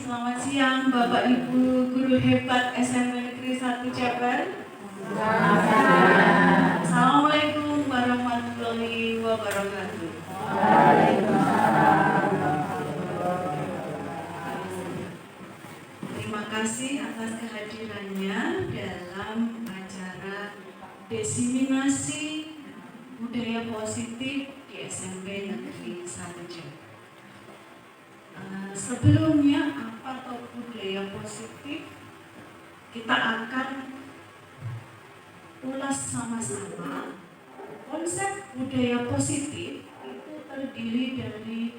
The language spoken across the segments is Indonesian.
Selamat siang Bapak Ibu Guru Hebat SMP Negeri 1 Jabar. Assalamualaikum warahmatullahi wabarakatuh. Terima kasih atas kehadirannya dalam acara diseminasi budaya positif di SMP Negeri 1 Jabar. Sebelumnya apa itu budaya positif? Kita akan ulas sama-sama. Konsep budaya positif itu terdiri dari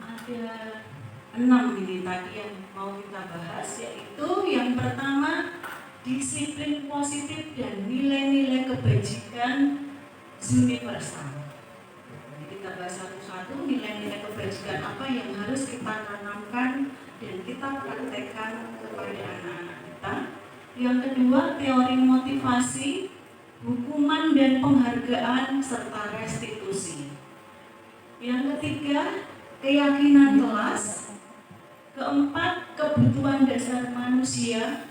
ada 6 ini tadi yang mau kita bahas, yaitu yang pertama disiplin positif dan nilai-nilai kebajikan universal. Kita bahas satu-satu nilai-nilai kebajikan apa yang harus kita tanamkan dan kita praktekkan kepada anak-anak kita. Yang kedua, teori motivasi, hukuman dan penghargaan serta restitusi. Yang ketiga, keyakinan kelas. Keempat, kebutuhan dasar manusia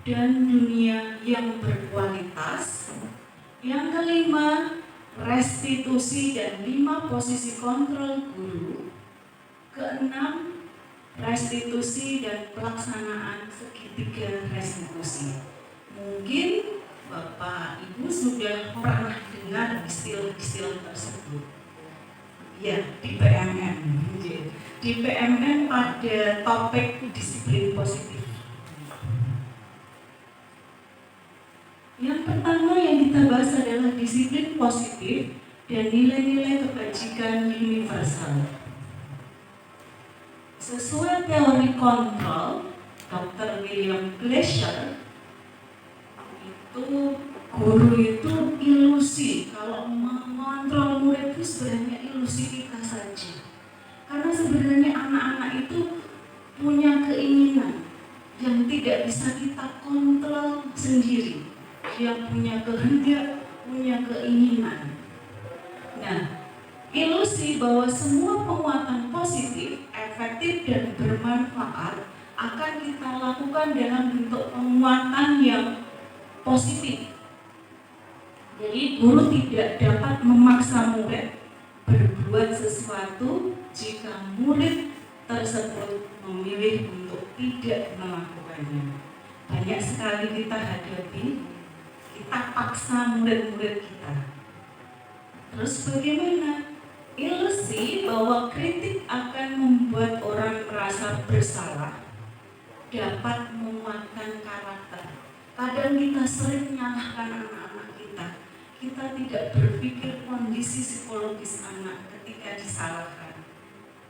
dan dunia yang berkualitas. Yang kelima, restitusi dan 5 posisi kontrol guru. Keenam, restitusi dan pelaksanaan segitiga restitusi. Mungkin Bapak Ibu sudah pernah dengar istilah-istilah tersebut. Ya, di PMN. Di PMN pada topik disiplin positif. Yang pertama yang kita bahas adalah disiplin positif dan nilai-nilai kebajikan universal. Sesuai teori kontrol Dr. William Glasser, itu guru itu ilusi. Kalau mengontrol murid itu sebenarnya ilusi kita saja. Karena sebenarnya anak-anak itu punya keinginan yang tidak bisa kita kontrol sendiri. Yang punya kehendak, punya keinginan. Nah, ilusi bahwa semua penguatan positif, efektif dan bermanfaat akan kita lakukan dalam bentuk penguatan yang positif. Jadi guru tidak dapat memaksa murid berbuat sesuatu jika murid tersebut memilih untuk tidak melakukannya. Banyak sekali kita hadapi, kita paksa murid-murid kita. Terus bagaimana? Ilusi bahwa kritik akan membuat orang merasa bersalah dapat menguatkan karakter. Kadang kita sering menyalahkan anak-anak kita. Kita tidak berpikir kondisi psikologis anak ketika disalahkan.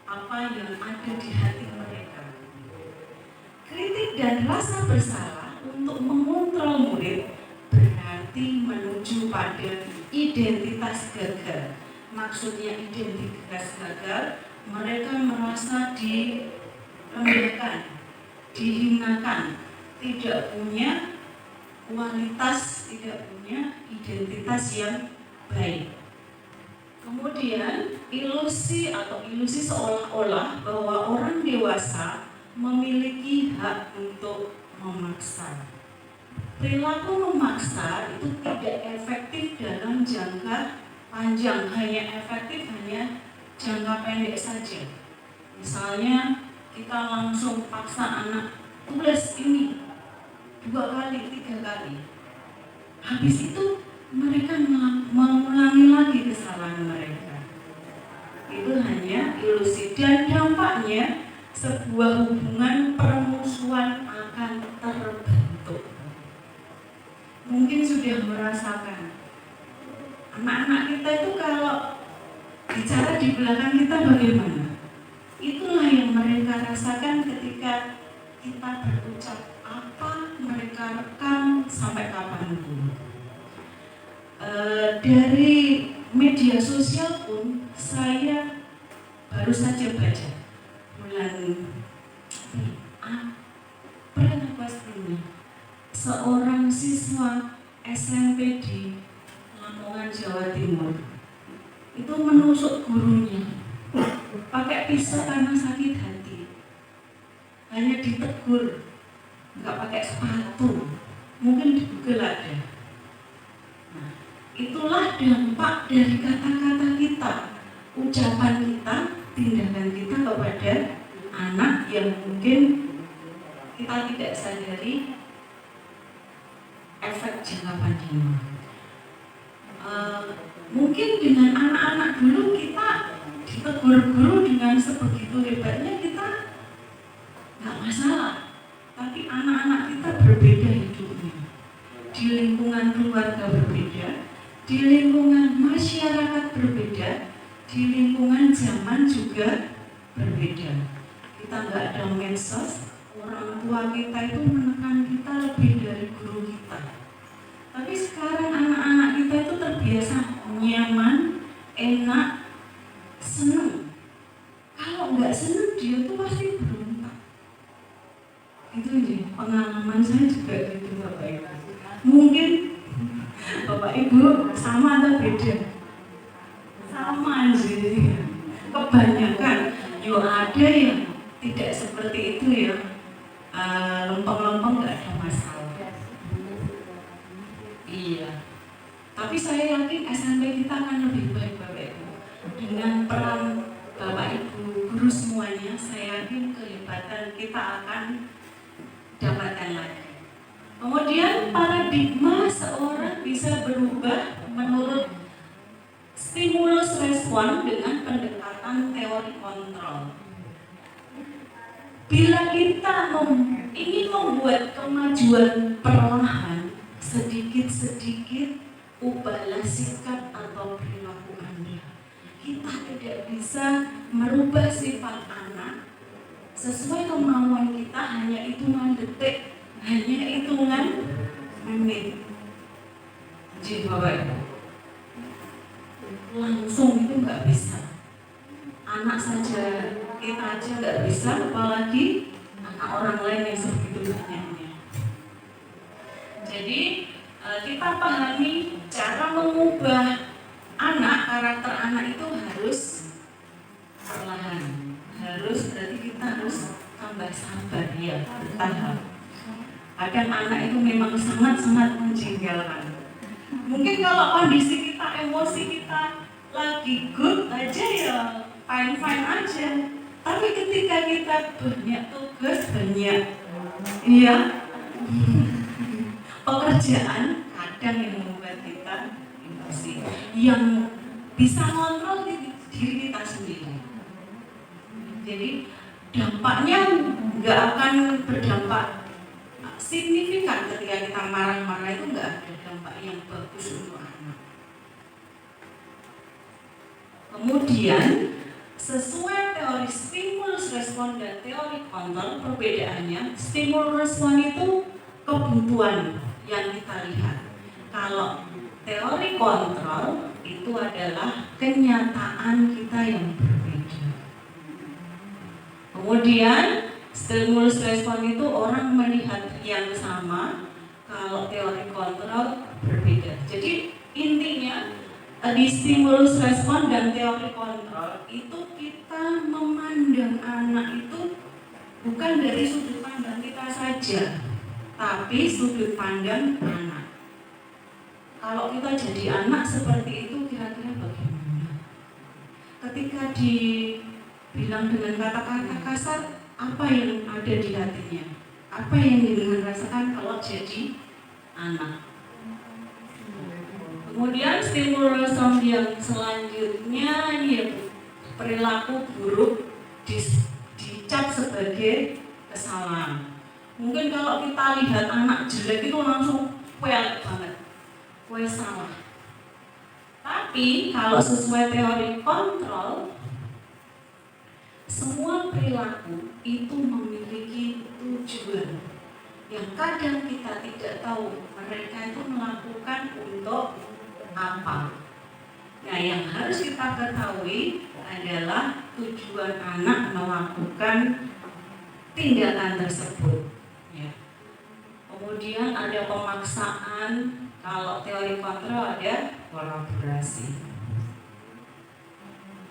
Apa yang ada di hati mereka. Kritik dan rasa bersalah untuk mengontrol murid berarti menuju pada identitas gagal. Maksudnya identitas gagal, mereka merasa direndahkan, dihinakan, tidak punya kualitas, tidak punya identitas yang baik. Kemudian ilusi seolah-olah bahwa orang dewasa memiliki hak untuk memaksa. Perilaku memaksa itu tidak efektif dalam jangka panjang, hanya efektif hanya jangka pendek saja. Misalnya kita langsung paksa anak tulis ini 2 kali, 3 kali. Habis itu mereka mengulangi lagi kesalahan mereka. Itu hanya ilusi dan dampaknya sebuah hubungan permusuhan akan terbentuk. Mungkin sudah merasakan anak-anak kita itu kalau bicara di belakang kita bagaimana? Itulah yang mereka rasakan ketika kita berucap apa, mereka rekam sampai kapanpun. Dari media sosial pun saya baru saja baca bulan April sebelumnya, seorang siswa SMP di Lamongan, Jawa Timur itu menusuk gurunya pakai pisau karena sakit hati, hanya ditegur, nggak pakai sepatu, mungkin di Google ada. Nah, itulah dampak dari kata-kata kita, ucapan kita, tindakan kita kepada anak yang mungkin kita tidak sadari efek jangka panjangnya. Mungkin dengan anak-anak dulu kita ditegur guru dengan sebegitu hebatnya kita nggak masalah, tapi anak-anak kita berbeda hidupnya, di lingkungan keluarga berbeda, di lingkungan masyarakat berbeda, di lingkungan zaman juga berbeda. Kita nggak ada medsos, orang tua kita itu menekan kita lebih dari guru kita. Tapi sekarang anak-anak kita itu terbiasa nyaman, enak, senang. Kalau nggak senang dia tuh pasti berontak. Itu ya pengalaman saya juga gitu Bapak Ibu. Mungkin Bapak Ibu sama atau beda? Sama sih. Kebanyakan yo ada yang tidak seperti itu ya. Lempeng-lempeng nggak ada masalah. Iya. Tapi saya yakin SMP kita akan lebih baik Bapak Ibu. Dengan peran Bapak Ibu guru semuanya, saya yakin kehebatan kita akan dapatkan lagi. Kemudian paradigma seorang bisa berubah menurut stimulus respon dengan pendekatan teori kontrol. Bila kita ingin membuat kemajuan perlahan, sedikit-sedikit ubahlah sikap atau perilaku Anda. Kita tidak bisa merubah sifat anak sesuai kemauan kita hanya hitungan detik, hanya hitungan menit. Jadi Bapak Ibu, langsung itu nggak bisa. Anak saja, kita aja nggak bisa, apalagi anak orang lain yang sebegitu banyaknya. Jadi kita pahami cara mengubah anak, karakter anak itu harus perlahan. Berarti kita harus tambah sabar ya, bertahap. Kadang anak itu memang sangat-sangat menjengkelkan. Mungkin kalau kondisi kita, emosi kita lagi good aja ya, fine-fine aja. Tapi ketika kita banyak tugas, banyak pekerjaan, kadang yang membuat kita emosi. Yang bisa ngontrol diri kita sendiri. Jadi dampaknya nggak akan berdampak signifikan ketika kita marah-marah, itu nggak ada dampak yang bagus untuk anak. Kemudian sesuai teori stimulus respon dan teori kontrol, perbedaannya stimulus respon itu kebutuhan yang kita lihat. Kalau teori kontrol itu adalah kenyataan kita yang berbeda. Kemudian stimulus respon itu orang melihat yang sama, kalau teori kontrol berbeda. Jadi intinya di stimulus respon dan teori kontrol itu kita memandang anak itu bukan dari sudut pandang kita saja, tapi sudut pandang anak. Kalau kita jadi anak seperti itu kira-kira bagaimana? Ketika dibilang dengan kata-kata kasar, apa yang ada di hatinya? Apa yang dirasakan kalau jadi anak? Kemudian stimulus yang selanjutnya ya, perilaku buruk dicap sebagai kesalahan. Mungkin kalau kita lihat anak jelek itu langsung pelek banget, kue salah. Tapi kalau sesuai teori kontrol, semua perilaku itu memiliki tujuan yang kadang kita tidak tahu mereka itu melakukan untuk apa. Nah, yang harus kita ketahui adalah tujuan anak melakukan tindakan tersebut. Ya. Kemudian ada pemaksaan, kalau teori kontrol ada kolaborasi.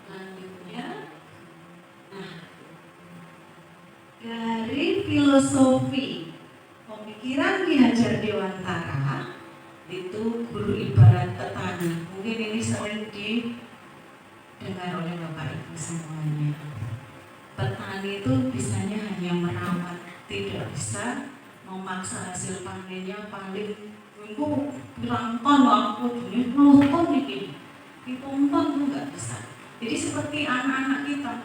Selanjutnya filosofi pemikiran Ki Hajar Dewantara itu guru ibarat petani. Mungkin ini sering didengar oleh Bapak Ibu semuanya. Petani itu bisanya hanya merawat, tidak bisa memaksa hasil panennya paling minggu bilang ton aku ini 10 ton ini, ton itu nggak bisa. Jadi seperti anak-anak kita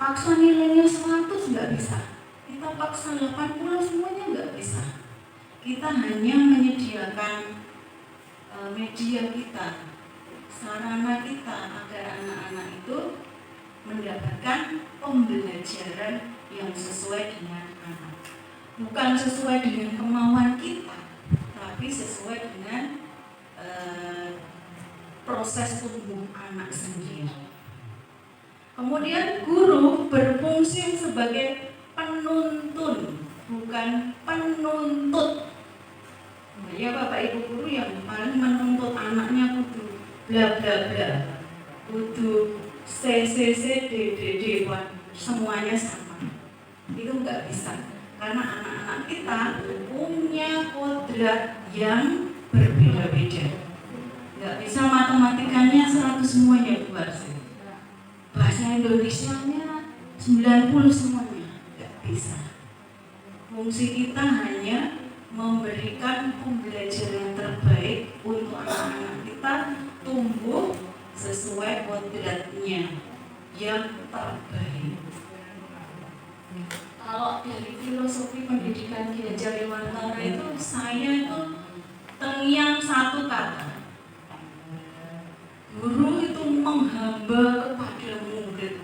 paksa nilainya 100 nggak bisa, kita paksa 80 semuanya nggak bisa. Kita hanya menyediakan media kita, sarana kita agar anak-anak itu mendapatkan pembelajaran yang sesuai dengan anak, bukan sesuai dengan kemauan kita, tapi sesuai dengan proses tumbuh anak sendiri. Kemudian guru berfungsi sebagai penuntun, bukan penuntut. Ya Bapak Ibu guru yang paling menuntut anaknya kudu bla bla bla, kudu C C C D D D, semuanya sama. Itu nggak bisa, karena anak-anak kita punya kodrat yang berbeda-beda. Nggak bisa matematikanya 100 semuanya buat bahasa Indonesianya 90 semuanya, nggak bisa. Fungsi kita hanya memberikan pembelajaran terbaik untuk anak-anak kita tumbuh sesuai kodratnya yang terbaik. Kalau dari filosofi pendidikan Ki Hajar Dewantara itu, saya itu terngiang satu kata, guru itu menghamba kepada murid.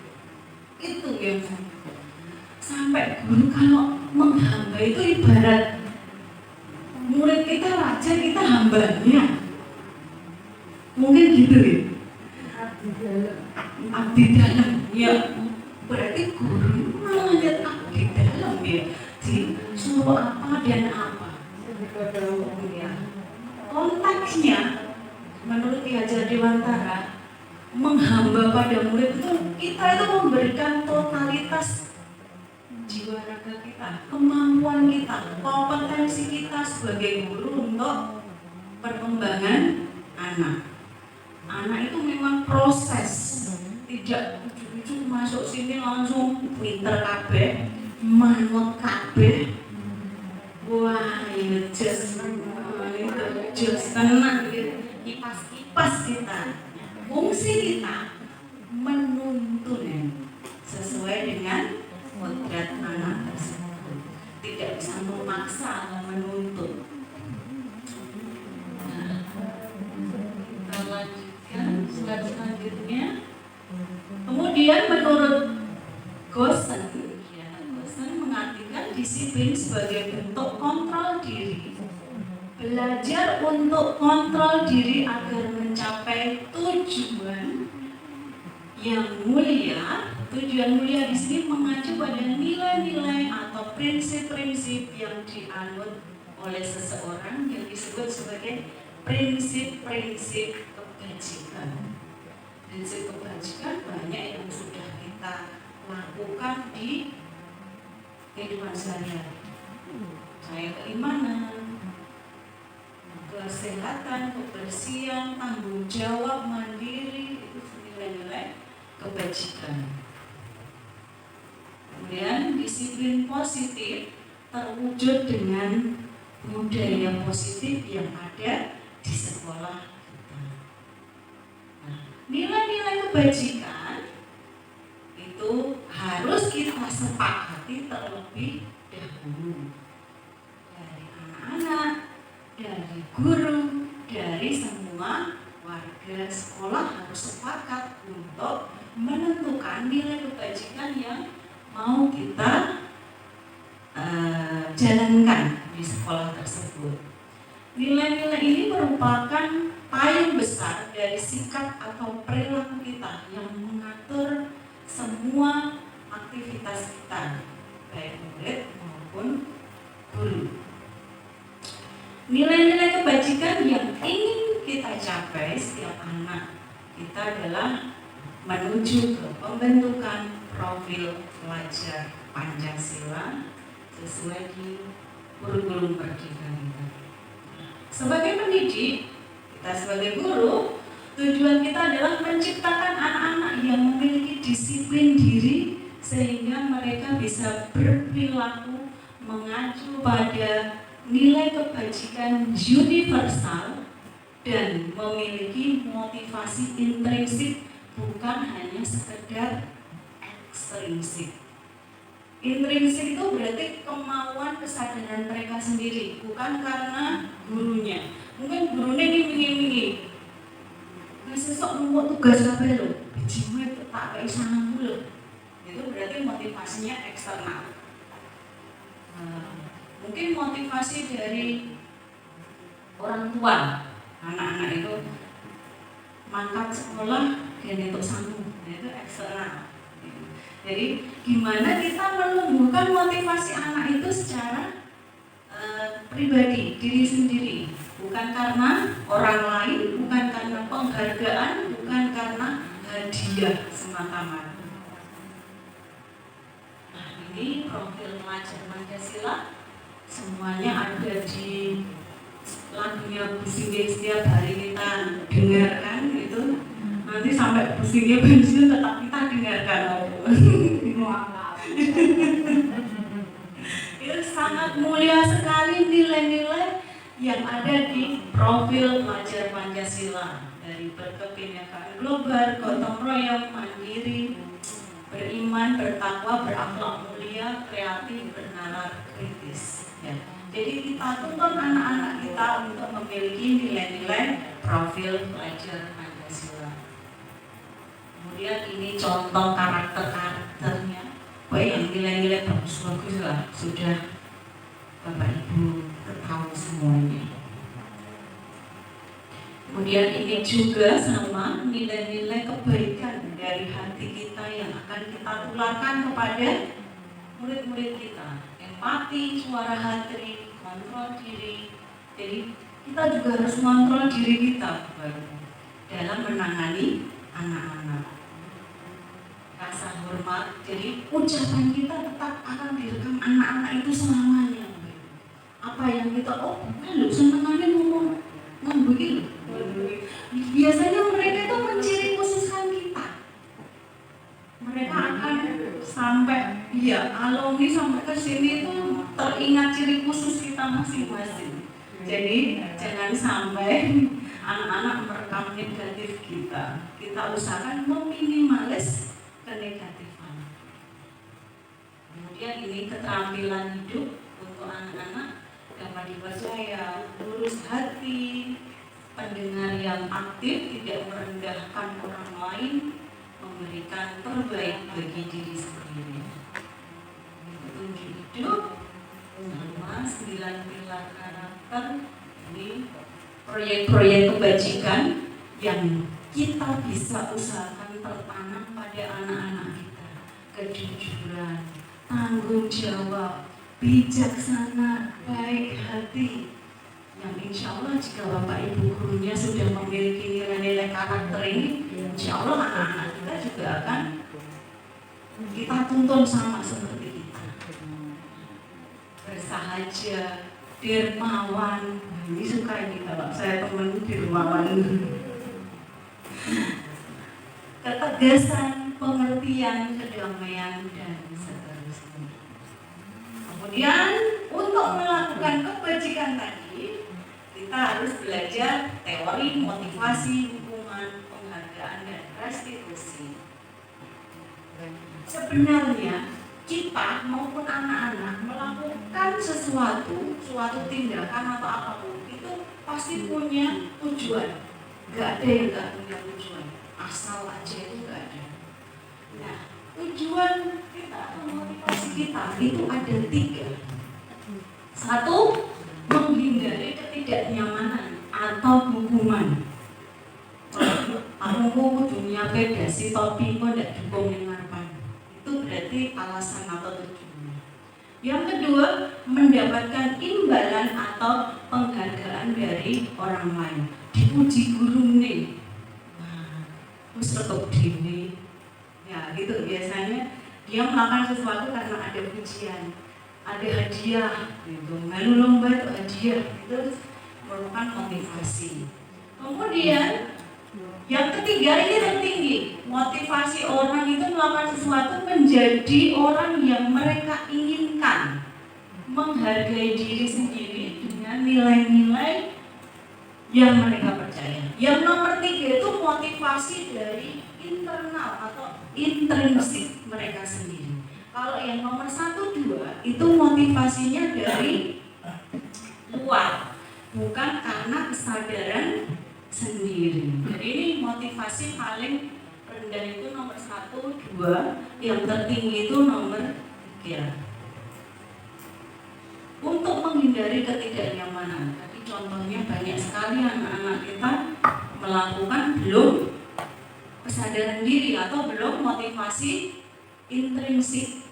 Itu yang sampai guru kalau menghamba itu ibarat murid kita raja, kita hambanya. Mungkin gitu ya. Abdi dalam. Ya, berarti guru malah lihat abdi dalam ya. Disuruh apa dan apa. Ya. Konteksnya menurut Ki Hajar Dewantara, menghamba pada murid itu kita itu memberikan totalitas jiwa raga kita, kemampuan kita, kompetensi kita sebagai guru untuk perkembangan anak. Anak itu memang proses, tidak ujuk-ujuk masuk sini langsung pinter kabeh, manut kabeh. Wah, ini just tenang gitu. Kipas kita. Fungsi kita menuntun sesuai dengan kodrat anak tersebut, tidak bisa memaksa atau menuntut. Nah, kita lanjutkan slide selanjutnya. Kemudian menurut Goosen mengartikan disiplin sebagai bentuk kontrol diri, belajar untuk kontrol diri agar mencapai tujuan yang mulia. Tujuan mulia di sini mengacu pada nilai-nilai atau prinsip-prinsip yang dianut oleh seseorang yang disebut sebagai prinsip-prinsip kebajikan. Prinsip kebajikan banyak yang sudah kita lakukan di kehidupan sehari-hari. Kayak keimanan, kesehatan, kebersihan, tanggung jawab, mandiri, itu nilai-nilai kebajikan. Kemudian disiplin positif terwujud dengan budaya positif yang ada di sekolah kita. Nah, nilai-nilai kebajikan itu harus kita sepakati terlebih dahulu dari anak-anak, dari guru, dari semua warga sekolah harus sepakat untuk menentukan nilai kebajikan yang mau kita jalankan di sekolah tersebut. Nilai-nilai ini merupakan payung besar dari sikap atau perilaku kita yang mengatur semua aktivitas kita, baik murid maupun guru. Nilai-nilai kebajikan yang ingin kita capai setiap anak kita adalah menuju ke pembentukan profil pelajar Pancasila sesuai di kurikulum Merdeka kita. Sebagai pendidik, kita sebagai guru, tujuan kita adalah menciptakan anak-anak yang memiliki disiplin diri sehingga mereka bisa berperilaku mengacu pada nilai kebajikan universal dan memiliki motivasi intrinsik, bukan hanya sekedar ekstrinsik. Intrinsik itu berarti kemauan kesadaran mereka sendiri, bukan karena gurunya. Mungkin gurunya ngiming-ngiming, sesok membuat tugas apa lo? Bijimu itu tak kayak sana mulu. Itu berarti motivasinya eksternal. Mungkin motivasi dari orang tua, anak-anak itu mangkat sekolah dan untuk sambung, itu eksternal. Jadi gimana kita menumbuhkan motivasi anak itu secara pribadi, diri sendiri, bukan karena orang lain, bukan karena penghargaan, bukan karena hadiah semata-mata. Nah, ini profil pelajar Pancasila, semuanya ada di lagunya Bu Singgi setiap hari kita dengarkan itu. Nanti sampai Bu Singgi pensiun tetap kita dengarkan. Itu sangat mulia sekali nilai-nilai yang ada di profil pelajar Pancasila, dari berkebinekaan global, gotong royong, mandiri, beriman, bertakwa, berakhlak mulia, kreatif, bernalar kritis. Ya. Jadi kita tuntut anak-anak kita untuk memiliki nilai-nilai profil pelajar Pancasila. Kemudian ini contoh karakter-karakternya. Baik, yang nilai-nilai bagus-bagus lah, sudah Bapak Ibu tahu semuanya. Kemudian ini juga sama nilai-nilai kebaikan dari hati kita yang akan kita tularkan kepada murid-murid kita. Empati, suara hati, kontrol diri. Jadi kita juga harus kontrol diri kita dalam menangani anak-anak. Rasa hormat, jadi ucapan kita tetap akan direkam anak-anak itu selamanya. Apa yang kita, lu senengannya ngomong begitu. Biasanya mereka itu menciri khususkan kita. Mereka akan sampai, alumni sampai ke sini itu teringat ciri khusus kita masing-masing. Jadi jangan sampai anak-anak merekam negatif kita. Kita usahakan meminimalis kenegatifan. Kemudian ini keterampilan hidup untuk anak-anak dapat dipercaya, lurus hati, pendengar yang aktif, tidak merendahkan orang lain, memberikan terbaik bagi diri sendiri. Petunjuk hidup sama 9 pilar karakter. Ini proyek-proyek kebajikan yang kita bisa usahakan tertanam pada anak-anak kita. Kejujuran, tanggung jawab, bijaksana, baik hati, yang insya Allah jika Bapak Ibu gurunya sudah memiliki nilai-nilai karakter ini, insya Allah anak-anak kita juga akan kita tuntun sama seperti kita. Bersahaja, dermawan, ini suka ini kalau saya temen dermawan. Ketegasan, pengertian, kedamaian, dan seterusnya. Kemudian untuk melakukan kebajikan tadi, kita harus belajar teori, motivasi, hukuman, penghargaan, dan restitusi. Sebenarnya kita maupun anak-anak melakukan suatu tindakan atau apapun itu pasti punya tujuan. Gak ada yang gak punya tujuan, asal aja itu gak ada. Nah, tujuan kita atau motivasi kita itu ada 3. 1, menghindari ketidaknyamanan atau hukuman. Aku dunia beda si topi kok ndak dukung yang ngarepan. Itu berarti alasan atau tujuan. Yang kedua, mendapatkan imbalan atau penghargaan dari orang lain. Dipuji guru nih, terus letuk dini, ya gitu biasanya dia melakukan sesuatu karena ada pujian. ada hadiah gitu, lalu lomba itu hadiah, itu merupakan motivasi. Kemudian yang ketiga ini tertinggi, motivasi orang itu melakukan sesuatu menjadi orang yang mereka inginkan, menghargai diri sendiri dengan nilai-nilai yang mereka percaya. Yang nomor tiga itu motivasi dari internal atau intrinsik mereka sendiri. Kalau yang nomor 1, 2 itu motivasinya dari luar, bukan karena kesadaran sendiri. Jadi ini motivasi paling rendah itu nomor 1, 2, yang tertinggi itu nomor 3. Untuk menghindari ketidaknyamanan, tadi contohnya banyak sekali anak-anak kita melakukan belum kesadaran diri atau belum motivasi intrinsik,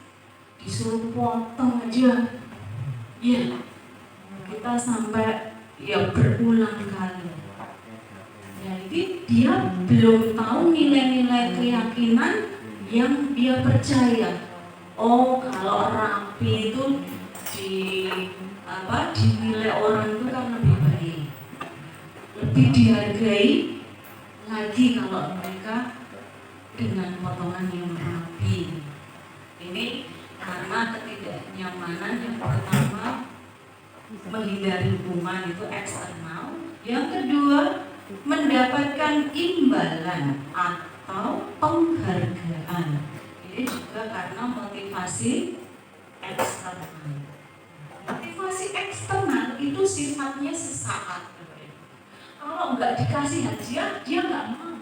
disuruh potong aja, ya kita sampai ya berulang kali. Jadi dia belum tahu nilai-nilai keyakinan yang dia percaya. Oh, kalau rapi itu dinilai orang itu kan lebih baik, lebih dihargai lagi kalau mereka dengan potongan yang rapi. Ini karena ketidaknyamanan yang pertama, menghindari hukuman itu eksternal. Yang kedua, mendapatkan imbalan atau penghargaan. Ini juga karena motivasi eksternal. Motivasi eksternal itu sifatnya sesaat. Kalau nggak dikasih hadiah, dia nggak mau.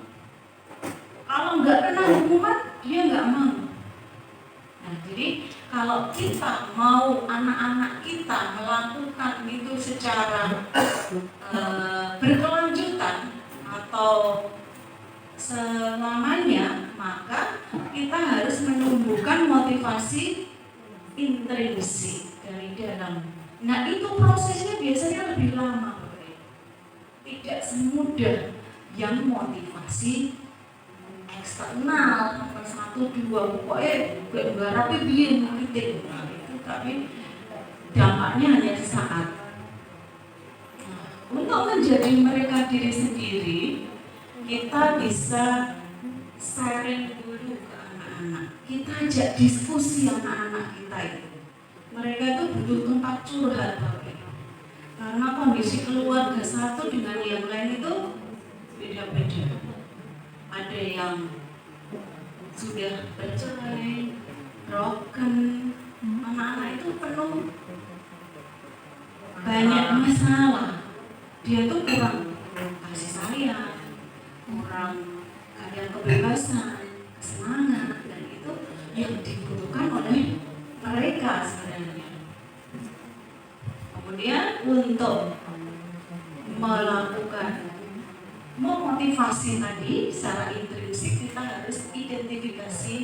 Kalau nggak kena hukuman, dia nggak mau. Nah, jadi kalau kita mau anak-anak kita melakukan itu secara berkelanjutan atau selamanya, maka kita harus menumbuhkan motivasi intrinsik dari dalam. Nah, itu prosesnya biasanya lebih lama, tidak semudah yang motivasi eksternal nomor 1, 2, pokoknya garapnya biar titik. Nah, itu tapi dampaknya hanya sesaat. Untuk menjadi mereka diri sendiri, kita bisa sharing dulu ke anak-anak. Kita ajak diskusi anak-anak kita itu. Mereka itu butuh tempat curhat, Bapak. Karena kondisi keluarga satu dengan yang lain itu beda-beda. Ada yang sudah bercerai, broken, anak-anak itu penuh banyak masalah. Dia tuh kurang kasih sayang, kurang kadang kebebasan, kesenangan, dan itu yang dibutuhkan oleh mereka sebenarnya. Kemudian untuk melakukan memotivasi tadi secara intrinsik, kita harus identifikasi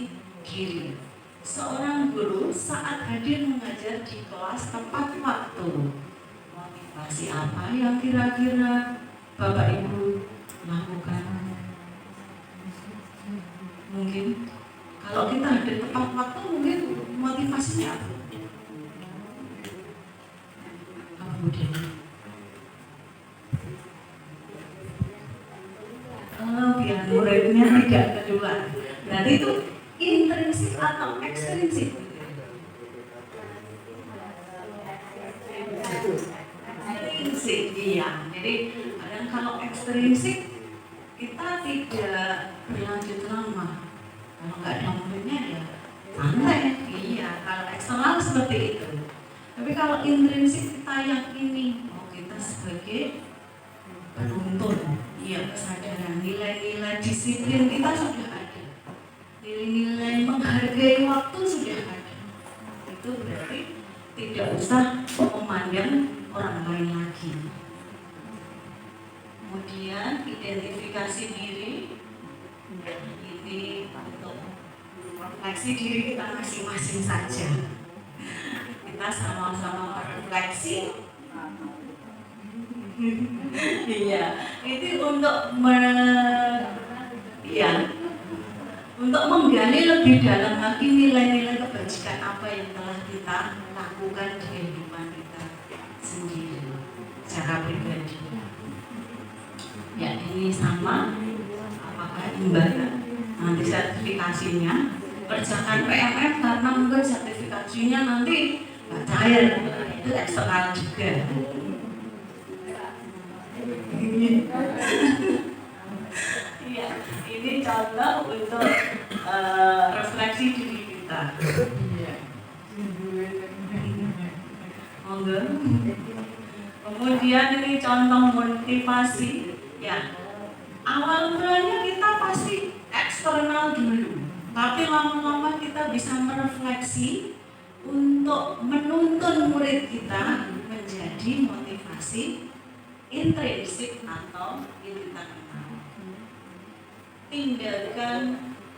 diri. Seorang guru saat hadir mengajar di kelas tepat waktu, motivasi apa yang kira-kira Bapak Ibu lakukan? Mungkin kalau kita hadir tepat waktu, mungkin motivasinya apa? Kemudian biar muridnya tidak keduluan. Berarti itu intrinsik atau ekstrinsik? Ekstrinsik, iya. Jadi kadang kalau ekstrinsik kita tidak berlanjut lama. Kalau nggak ada muridnya ya santai. Iya, kalau eksternal seperti itu. Tapi kalau intrinsik kita yakini, oh kita sebagai penuntun, iya, kesadaran, nilai-nilai disiplin kita sudah ada, nilai-nilai menghargai waktu sudah ada. Itu berarti tidak usah memandang orang lain lagi. Kemudian identifikasi diri, ini untuk refleksi diri kita masing-masing saja. Kita sama-sama berefleksi. Iya, itu untuk untuk menggali lebih dalam lagi nilai-nilai kebajikan apa yang telah kita lakukan lakukan di kehidupan kita sendiri secara pribadi. Ya, ini sama, apakah imbalan, nanti sertifikasinya, kerjakan PMM karena mungkin sertifikasinya nanti nggak cair, itu eksternal juga. Iya, ini contoh untuk refleksi diri kita. Monggo. Kemudian ini contoh motivasi. Ya, awal mulanya kita pasti eksternal dulu, tapi lama-lama kita bisa merefleksi untuk menuntun murid kita menjadi motivasi intrinsik atau internal. Tindakan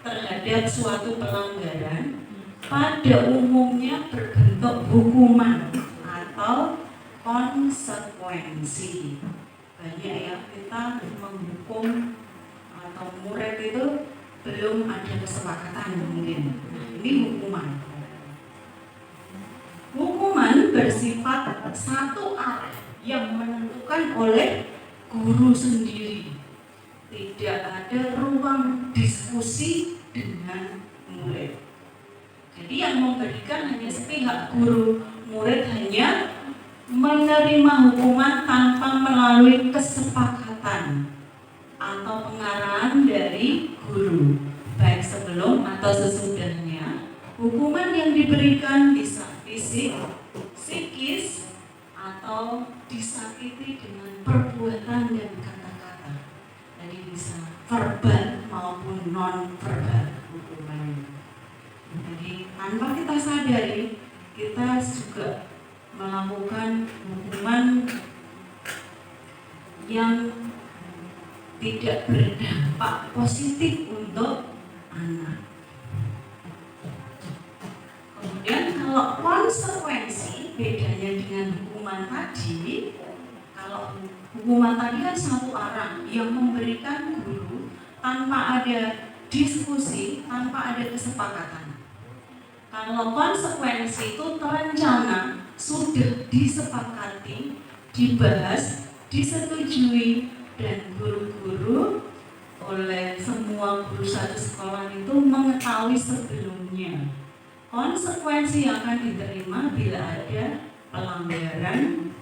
terhadap suatu pelanggaran pada umumnya berbentuk hukuman atau konsekuensi. Banyak ya kita menghukum atau murid itu belum ada kesepakatan mungkin. Nah, ini hukuman. Hukuman bersifat satu arah yang menentukan oleh guru sendiri. Tidak ada ruang diskusi dengan murid. Jadi yang memberikan hanya sepihak guru, murid hanya menerima hukuman tanpa melalui kesepakatan atau pengarahan dari guru, baik sebelum atau sesudahnya. Hukuman yang diberikan bisa fisik, psikis, atau disakiti dengan perbuatan dan kata-kata. Jadi bisa verbal maupun non-verbal hukuman. Jadi tanpa kita sadari, kita juga melakukan hukuman yang tidak berdampak positif untuk anak. Kemudian kalau konsekuensi, bedanya dengan hukuman tadi, kalau hukuman tadi kan satu arah yang memberikan guru tanpa ada diskusi, tanpa ada kesepakatan. Kalau konsekuensi itu terencana, sudah disepakati, dibahas, disetujui, dan guru-guru oleh semua guru satu sekolah itu mengetahui sebelumnya konsekuensi yang akan diterima bila ada pelanggaran.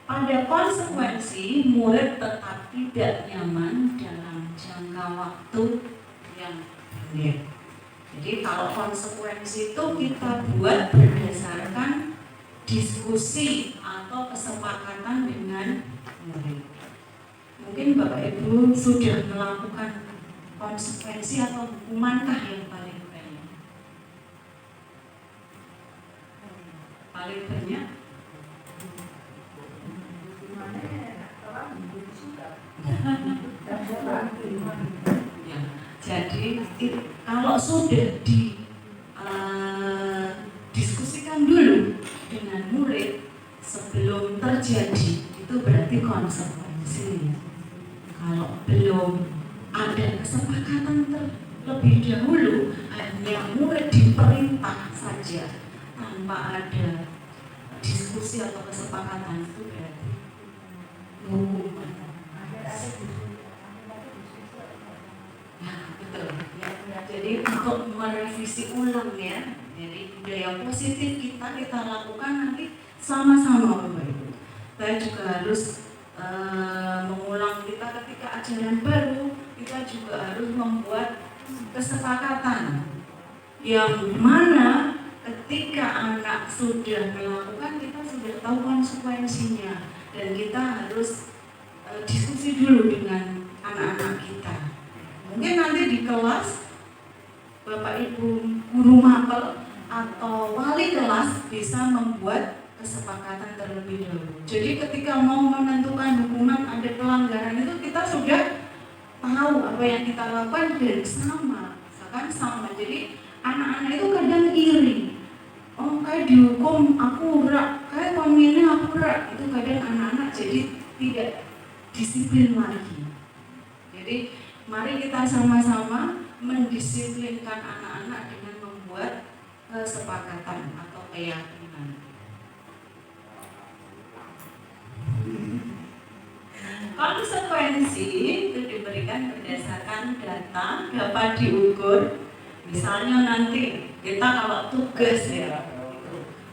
Pada konsekuensi, murid tetap tidak nyaman dalam jangka waktu yang pendek. Jadi kalau konsekuensi itu kita buat berdasarkan diskusi atau kesepakatan dengan murid. Mungkin Bapak Ibu sudah melakukan konsekuensi atau hukumankah yang paling banyak? Paling banyak? Ya, jadi kalau sudah diskusikan dulu dengan murid sebelum terjadi, itu berarti konsekuensi. Kalau belum ada kesepakatan terlebih dahulu, hanya murid diperintah saja tanpa ada diskusi atau kesepakatan, itu berarti hukuman. Nah, betul. Ya, jadi untuk merevisi ulang ya, jadi budaya positif kita lakukan nanti sama-sama Bapak Ibu. Kita juga harus mengulang kita ketika ajaran baru, kita juga harus membuat kesepakatan yang mana ketika anak sudah melakukan, kita sudah tahu konsekuensinya dan kita harus diskusi dulu dengan anak-anak kita. Mungkin nanti di kelas Bapak Ibu guru mapel atau wali kelas bisa membuat kesepakatan terlebih dahulu. Jadi ketika mau menentukan hukuman ada pelanggaran itu kita sudah tahu apa yang kita lakukan dan sama. Jadi anak-anak itu kadang iri. Oh, kayak dihukum aku berat, kayak pemilih aku berat. Itu kadang anak-anak jadi tidak disiplin lagi. Jadi mari kita sama-sama mendisiplinkan anak-anak dengan membuat kesepakatan atau keyakinan. Konsekuensi itu diberikan berdasarkan data, dapat diukur. Misalnya nanti kita kalau tugas ya,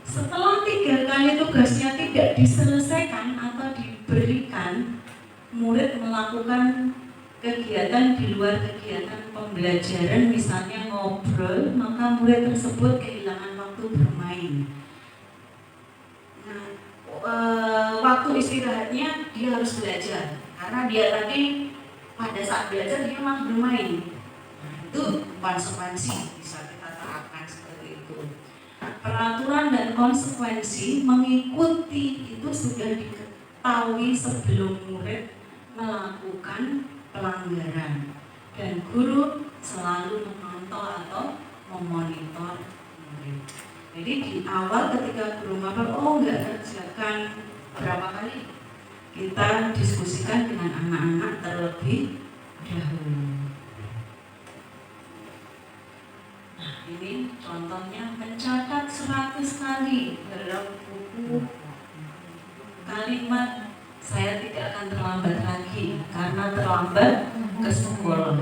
setelah 3 kali tugasnya tidak diselesaikan atau diberikan, murid melakukan kegiatan di luar kegiatan pembelajaran, misalnya ngobrol, maka murid tersebut kehilangan waktu bermain. Nah, waktu istirahatnya dia harus belajar, karena dia tadi pada saat belajar dia malah bermain. Itu konsekuensi bisa kita terapkan seperti itu. Peraturan dan konsekuensi mengikuti itu sudah diketahui sebelum murid melakukan pelanggaran, dan guru selalu memantau atau memonitor murid. Jadi di awal ketika guru ngapal, oh nggak kerjakan berapa kali, kita diskusikan dengan anak-anak terlebih dahulu. Ini contohnya mencatat 100 kali dalam buku kalimat saya tidak akan terlambat lagi karena terlambat ke sekolah.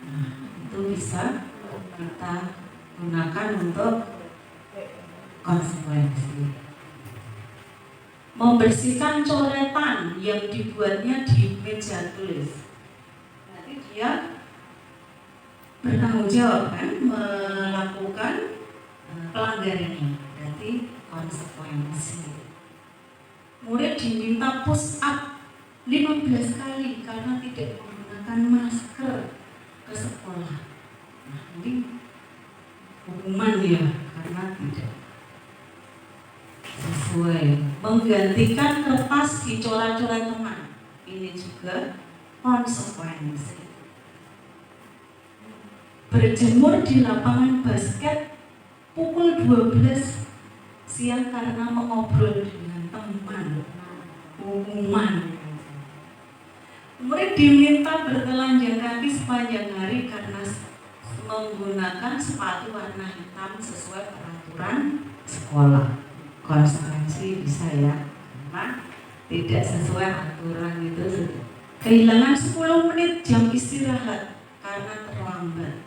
Nah, itu bisa kita gunakan untuk konsekuensi. Membersihkan coretan yang dibuatnya di meja tulis. Nanti dia bertanggung jawab kan melakukan pelanggarannya, berarti konsekuensi. Murid diminta push up 15 kali karena tidak menggunakan masker ke sekolah. Nah, ini hukuman ya karena tidak sesuai. Menggantikan kertas dicoret-coret teman, ini juga konsekuensi. Berjemur di lapangan basket pukul 12 siang karena mengobrol dengan teman, hukuman. Murid diminta bertelanjang kaki sepanjang hari karena menggunakan sepatu warna hitam sesuai peraturan sekolah. Konsekuensi bisa ya, karena tidak sesuai aturan itu. Kehilangan 10 menit jam istirahat karena terlambat.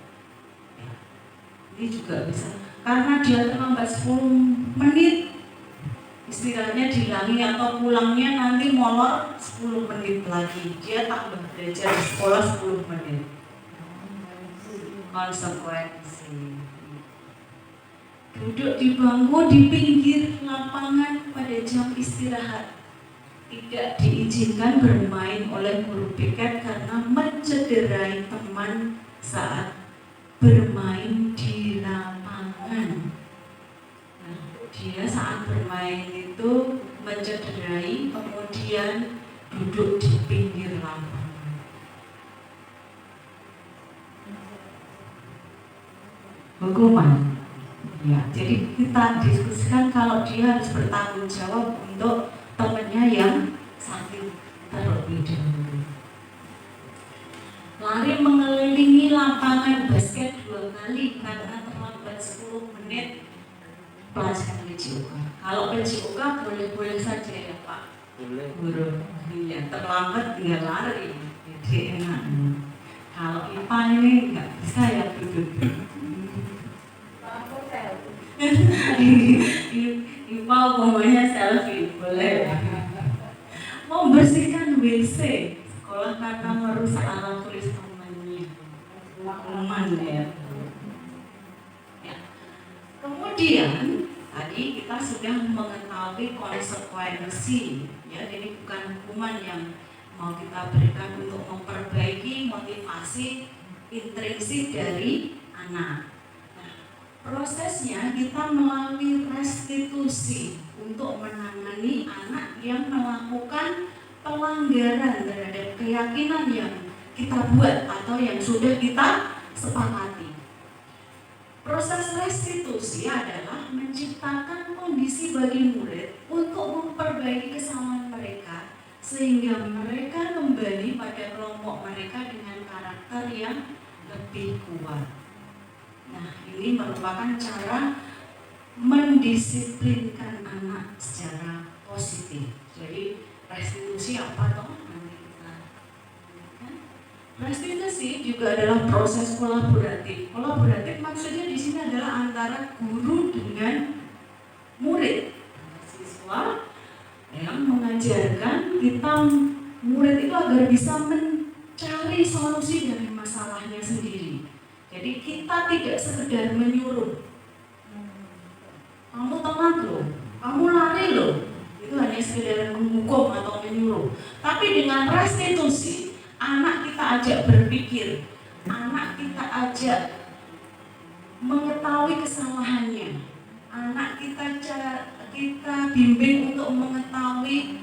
Ini juga bisa, karena dia terlambat 10 menit, istirahatnya dihilangi atau pulangnya nanti molor 10 menit lagi, dia tambah belajar di sekolah 10 menit. Konsekuensi. Duduk di bangku di pinggir lapangan pada jam istirahat, tidak diizinkan bermain oleh guru piket karena mencederai teman saat bermain di lapangan. Nah, dia saat bermain itu mencederai, kemudian duduk di pinggir lapangan. Hukuman. Ya, jadi kita diskusikan kalau dia harus bertanggung jawab untuk temannya yang sakit terlebih dahulu. Lari mengelilingi lapangan basket 2 kali karena terlambat 10 menit, pelajaran PJOK. Kalau PJOK boleh-boleh saja ya Pak. Boleh. Guru, iya, terlambat tinggal lari, jadi enak. Kalau IPA ini nggak bisa ya duduk. IPA umumnya selfie, boleh. Membersihkan WC sekolah karena merusak alat tulis temannya, hukuman ya. Kemudian tadi kita sudah mengetahui konsekuensi, ya, jadi bukan hukuman yang mau kita berikan untuk memperbaiki motivasi intrinsik dari anak. Nah, prosesnya kita melalui restitusi untuk menangani anak yang melakukan pelanggaran terhadap keyakinan yang kita buat atau yang sudah kita sepakati. Proses restitusi adalah menciptakan kondisi bagi murid untuk memperbaiki kesalahan mereka sehingga mereka kembali pada kelompok mereka dengan karakter yang lebih kuat. Nah, ini merupakan cara mendisiplinkan anak secara positif. Jadi restitusi apa toh? Nanti kita kan. Restitusi juga adalah proses kolaboratif. Kolaboratif maksudnya di sini adalah antara guru dengan murid, siswa yang mengajarkan kita murid itu agar bisa mencari solusi dari masalahnya sendiri. Jadi kita tidak sekedar menyuruh, kamu telat loh, kamu lari loh, itu hanya sekedar menghukum atau menyuruh. Tapi dengan restitusi, anak kita ajak berpikir, anak kita ajak mengetahui kesalahannya, anak kita bimbing untuk mengetahui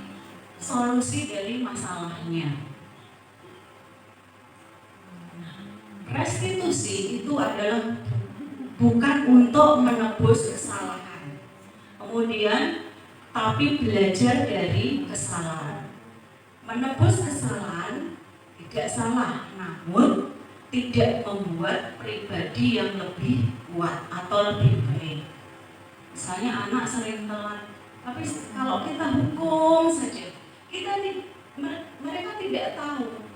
solusi dari masalahnya. Restitusi itu adalah bukan untuk menebus kesalahan, kemudian tapi belajar dari kesalahan. Menebus kesalahan tidak salah, namun tidak membuat pribadi yang lebih kuat atau lebih baik. Misalnya anak sering telat, tapi kalau kita hukum saja, mereka tidak tahu,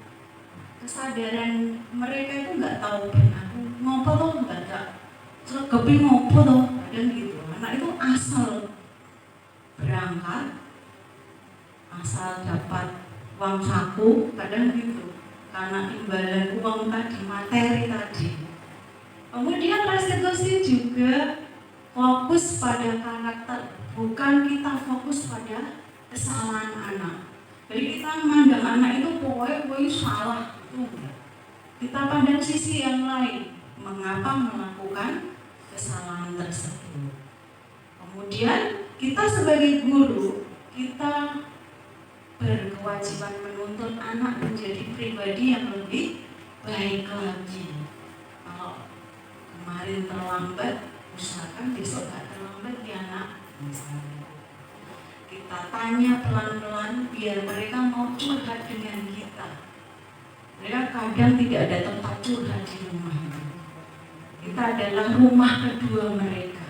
kesadaran mereka itu nggak tahu benar ngopo tuh nggak sergepi ngopo tuh, dan gitu. Anak itu asal berangkat, asal dapat uang saku, kadang gitu, karena imbalan uang tadi, materi tadi. Kemudian restitusi juga fokus pada karakter, bukan kita fokus pada kesalahan anak. Jadi kita memandang anak itu pokoknya salah, itu kita pandang sisi yang lain, mengapa melakukan kesalahan tersebut. Kemudian kita sebagai guru, kita berkewajiban menuntun anak menjadi pribadi yang lebih baik lagi. Kalau kemarin terlambat, usahakan besok gak terlambat ya nak. Misalnya kita tanya pelan-pelan biar mereka mau curhat dengan kita. Mereka kadang tidak ada tempat curhat di rumah. Kita adalah rumah kedua mereka.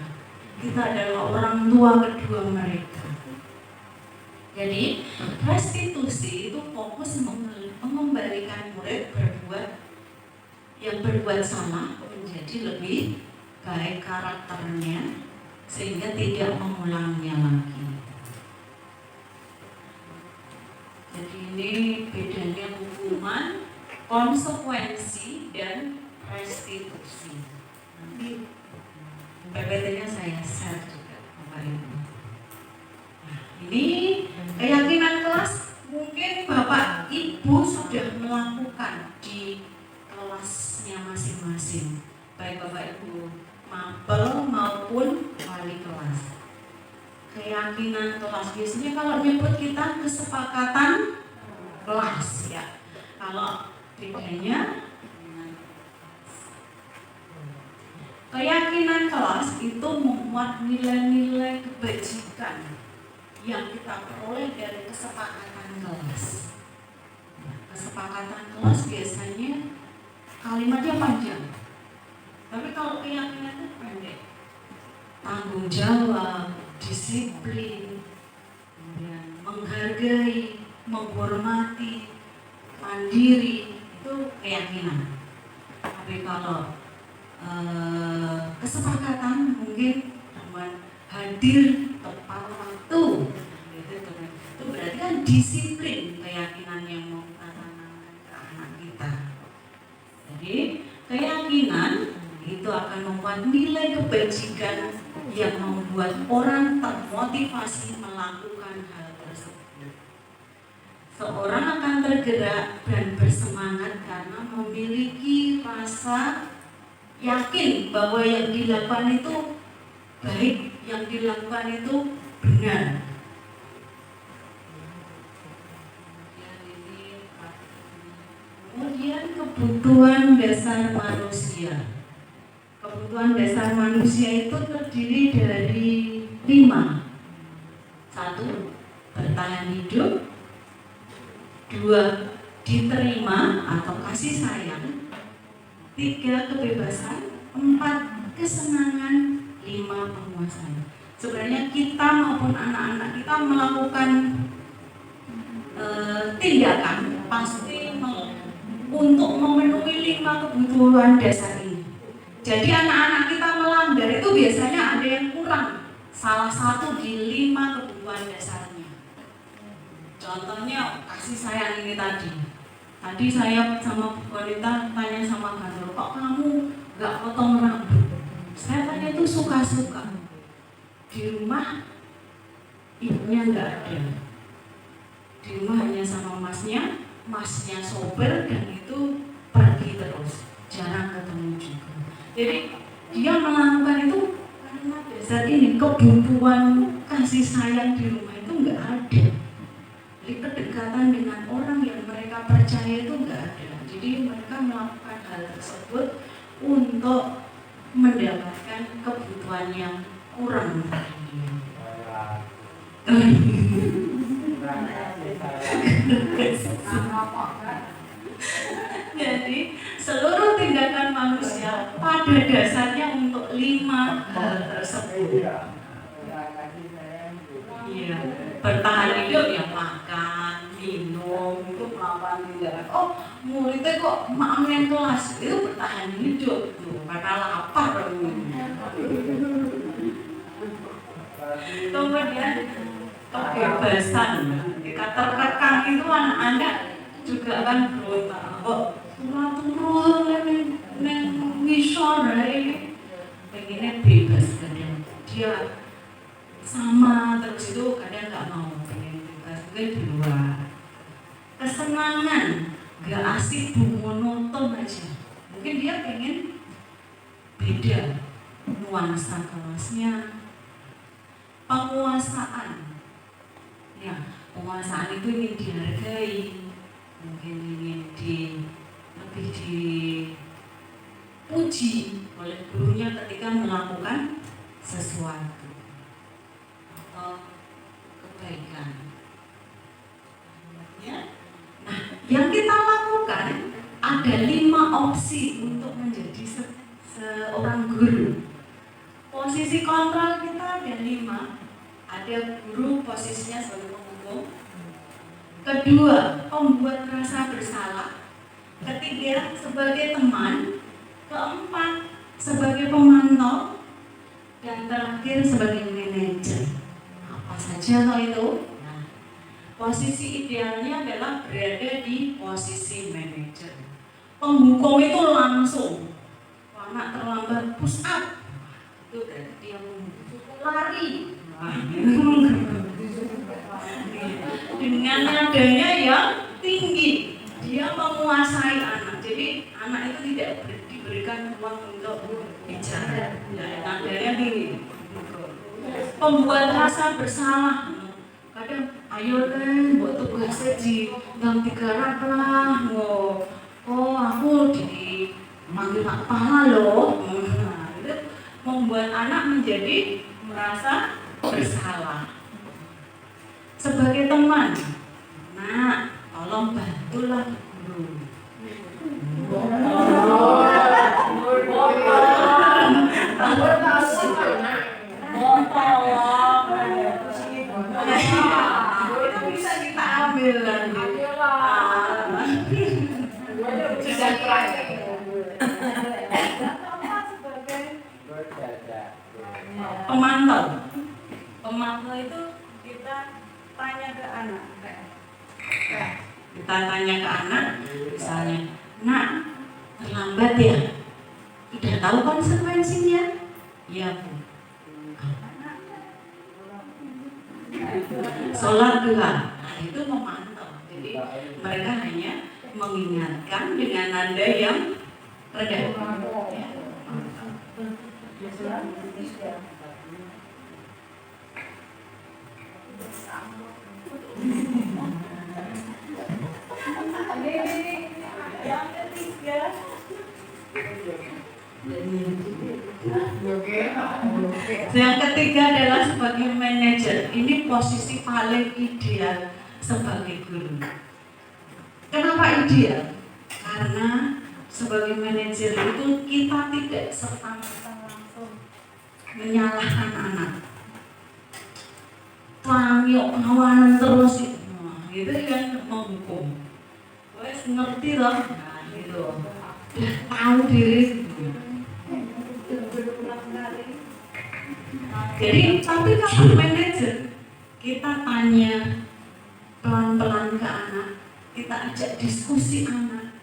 Kita adalah orang tua kedua mereka. Jadi restitusi itu fokus mengembalikan murid berbuat salah menjadi lebih baik karakternya, sehingga tidak mengulangnya lagi. Jadi ini bedanya hukuman, konsekuensi, dan restitusi. Nanti PPT-nya saya share juga Bapak Ibu. Nah, ini keyakinan kelas mungkin Bapak Ibu sudah melakukan di kelasnya masing-masing, baik Bapak Ibu mapel maupun wali kelas. Keyakinan kelas biasanya kalau nyebut kita kesepakatan kelas ya. Kalau bedanya keyakinan kelas itu memuat nilai-nilai kebajikan yang kita peroleh dari kesepakatan kelas. Kesepakatan kelas biasanya kalimatnya panjang, tapi kalau keyakinan itu pendek. Tanggung jawab, disiplin, kemudian menghargai, menghormati, mandiri, itu keyakinan. Tapi kalau kesepakatan mungkin cuma hadir tepat waktu, itu berarti kan disiplin keyakinan yang mau kita tanamkan ke anak kita. Jadi keyakinan itu akan membuat nilai kebajikan yang membuat orang termotivasi melakukan hal tersebut. Seorang akan tergerak dan bersemangat karena memiliki rasa yakin bahwa yang dilakukan itu baik, yang dilakukan itu benar. Kemudian kebutuhan dasar manusia. Kebutuhan dasar manusia itu terdiri dari 5. 1. Bertahan hidup. 2. Diterima atau kasih sayang. 3. Kebebasan. 4. Kesenangan. 5 penguasaan. Sebenarnya kita maupun anak-anak kita melakukan tindakan pasti untuk memenuhi 5 kebutuhan dasar ini. Jadi anak-anak kita melanggar itu biasanya ada yang kurang salah satu di 5 kebutuhan dasarnya. Contohnya kasih sayang ini tadi. Tadi saya sama Bu Wanita tanya sama kantor, kok kamu gak potong rambut? Saya tanya itu suka-suka. Di rumah ibunya nggak ada. Di rumah hanya sama masnya sopir dan itu pergi terus, jarang ketemu juga. Jadi dia melakukan itu karena dasar ini kebutuhan kasih sayang di rumah itu nggak ada. Jadi kedekatan dengan orang yang mereka percaya itu nggak ada. Jadi mereka melakukan hal tersebut untuk mendapatkan kebutuhan yang kurang dari dia. Jadi seluruh tindakan manusia pada dasarnya untuk 5 hal tersebut. Iya, bertahan hidup ya makan, minum, itu melakukan tindakan. Oh, muridnya kok makan kelas itu bertahan hidup tuh, karena lapar. Kemudian kebebasan, ketika terkekang itu anak-anak juga kan berontak. Kok turun neng ngisor ini, pengennya bebas kadang dia sama terus itu kadang nggak mau pengen bebas mungkin di luar. Kesenangan nggak asik monoton aja. Mungkin dia pengen beda nuansa kelasnya. Penguasaan, ya penguasaan itu ingin dihargai, mungkin ingin lebih dipuji oleh gurunya ketika melakukan sesuatu atau kebaikan. Ya. Nah, yang kita lakukan ada 5 opsi untuk menjadi seorang guru. Posisi kontrol kita ada 5. Ada guru posisinya sebagai penghukum. Kedua, pembuat rasa bersalah. Ketiga, sebagai teman. Keempat, sebagai pemantau. Dan terakhir, sebagai manajer. Apa saja kalau itu? Nah, posisi idealnya adalah berada di posisi manajer. Penghukum itu langsung, anak terlambat push up, itu berarti dia lari. Dengan nadanya yang tinggi, dia menguasai anak. Jadi anak itu tidak diberikan ruang untuk bicara. Nadanya tinggi. Pembuat rasa bersalah. Kadang ayo deh buat tugasnya di gang 3 lah. Oh aku di manggil Pak Kepala loh. Nah, itu membuat anak menjadi merasa bersalah. Sebagai teman, nah tolong bantulah guru. Itu bisa kita ambil lagi. Pemantau. Pemantau itu kita tanya ke anak. Kita tanya ke anak, misalnya, nak, terlambat ya? Udah tahu konsekuensinya? Iya Bu. Sholat duha, nah itu memantau. Jadi mereka hanya mengingatkan dengan nada yang rendah. Ya. Yang ketiga, yang ketiga adalah sebagai manajer. Ini posisi paling ideal sebagai guru. Kenapa ideal? Karena sebagai manajer itu kita tidak serta-merta langsung menyalahkan anak. Yuk ngawanan terus gitu kan menghukum. Wes ngerti loh, nah gitu. Tahu diri. Jadi tapi kalau manajer kita tanya pelan-pelan ke anak, kita ajak diskusi anak.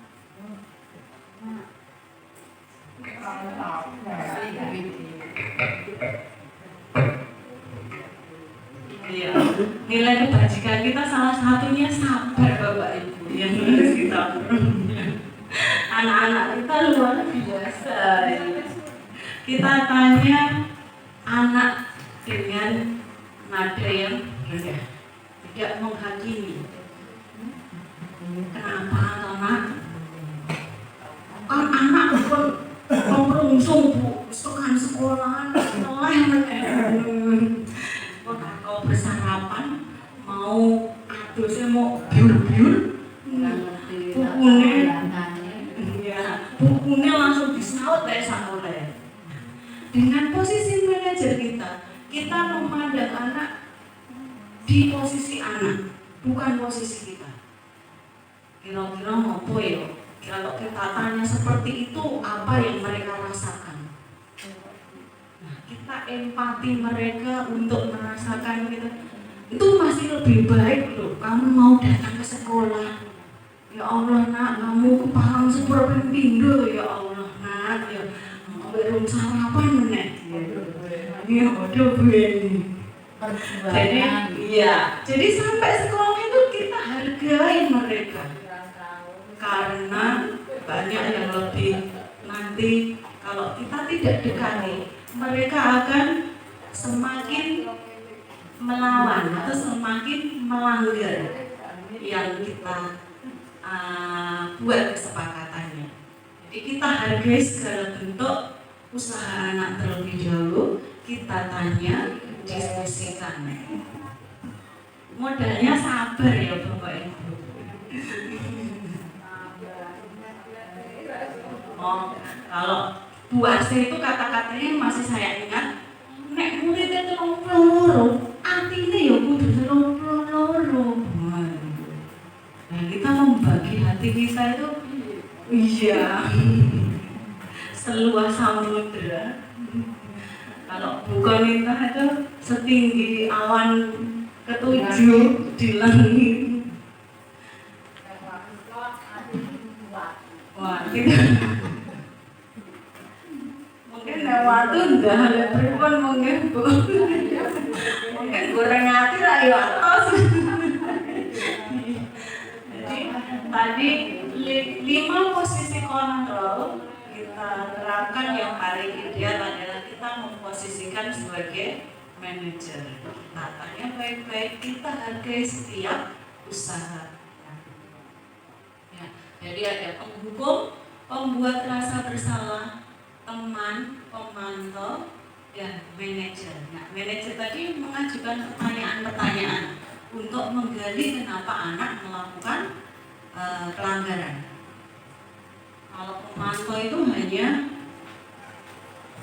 Iya, nilai kebajikan kita salah satunya sabar Bapak Ibu yang harus kita anak-anak kita luar biasa. Kita tanya anak dengan nada yang rendah, tidak menghakimi. Kenapa anak? Kan anak pun merungsung Bu, tekan sekolahan, kau bersarapan mau adusnya mau biur-biur, bukunya langsung disaut kayak oleh. Dengan posisi manajer kita memandang anak di posisi anak, bukan posisi kita. Kira-kira ngopo ya? Kalau kita tanya seperti itu, apa yang mereka rasakan? Nah, kita empati mereka untuk merasakan kita. Itu masih lebih baik loh. Kamu mau datang ke sekolah, ya Allah nak, kamu paham seberapa pindu ya Allah nak, ya belum sarapan nek. Ya udah begini. Jadi, iya. Jadi sampai sekolah itu kita hargai mereka. Karena banyak yang lebih nanti kalau kita tidak dekati, mereka akan semakin melawan atau semakin melanggar yang kita buat kesepakatannya. Jadi kita hargai segala bentuk usaha anak terlebih dahulu, kita tanya, diskusikan. Modalnya sabar ya Bapak Ibu. Oh, kalau Bu Ase itu kata-katanya masih saya ingat. Nek muridnya telung loro, artinya ya kudu telung loro. Nah, kita membagi hati kita itu, iya, seluas samudera. Kalau bukan itu setinggi awan ketujuh di langit. Wah, kita mungkin lewat tuh udah ada perempuan mungkin Bu. Mungkin goreng hati lah ya atas. Jadi tadi 5 posisi kontrol kita terapkan. Yang paling ideal adalah kita memposisikan sebagai manajer. Tatanya baik-baik, kita hargai setiap usaha. Ya, jadi ada penghukum, pembuat rasa bersalah, teman, pemantau, dan manajer. Nah, manajer tadi mengajukan pertanyaan-pertanyaan untuk menggali kenapa anak melakukan pelanggaran. Kalau pemantau itu hanya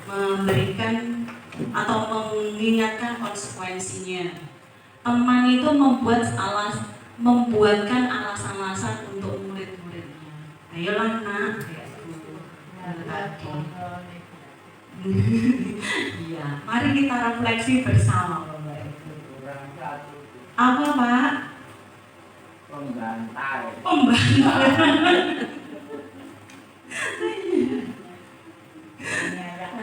memberikan atau mengingatkan konsekuensinya. Teman itu membuatkan alasan-alasan untuk murid-muridnya. Ayolah nak, iya, mari kita refleksi bersama Bapak Ibu. Apa Pak? Pembantai.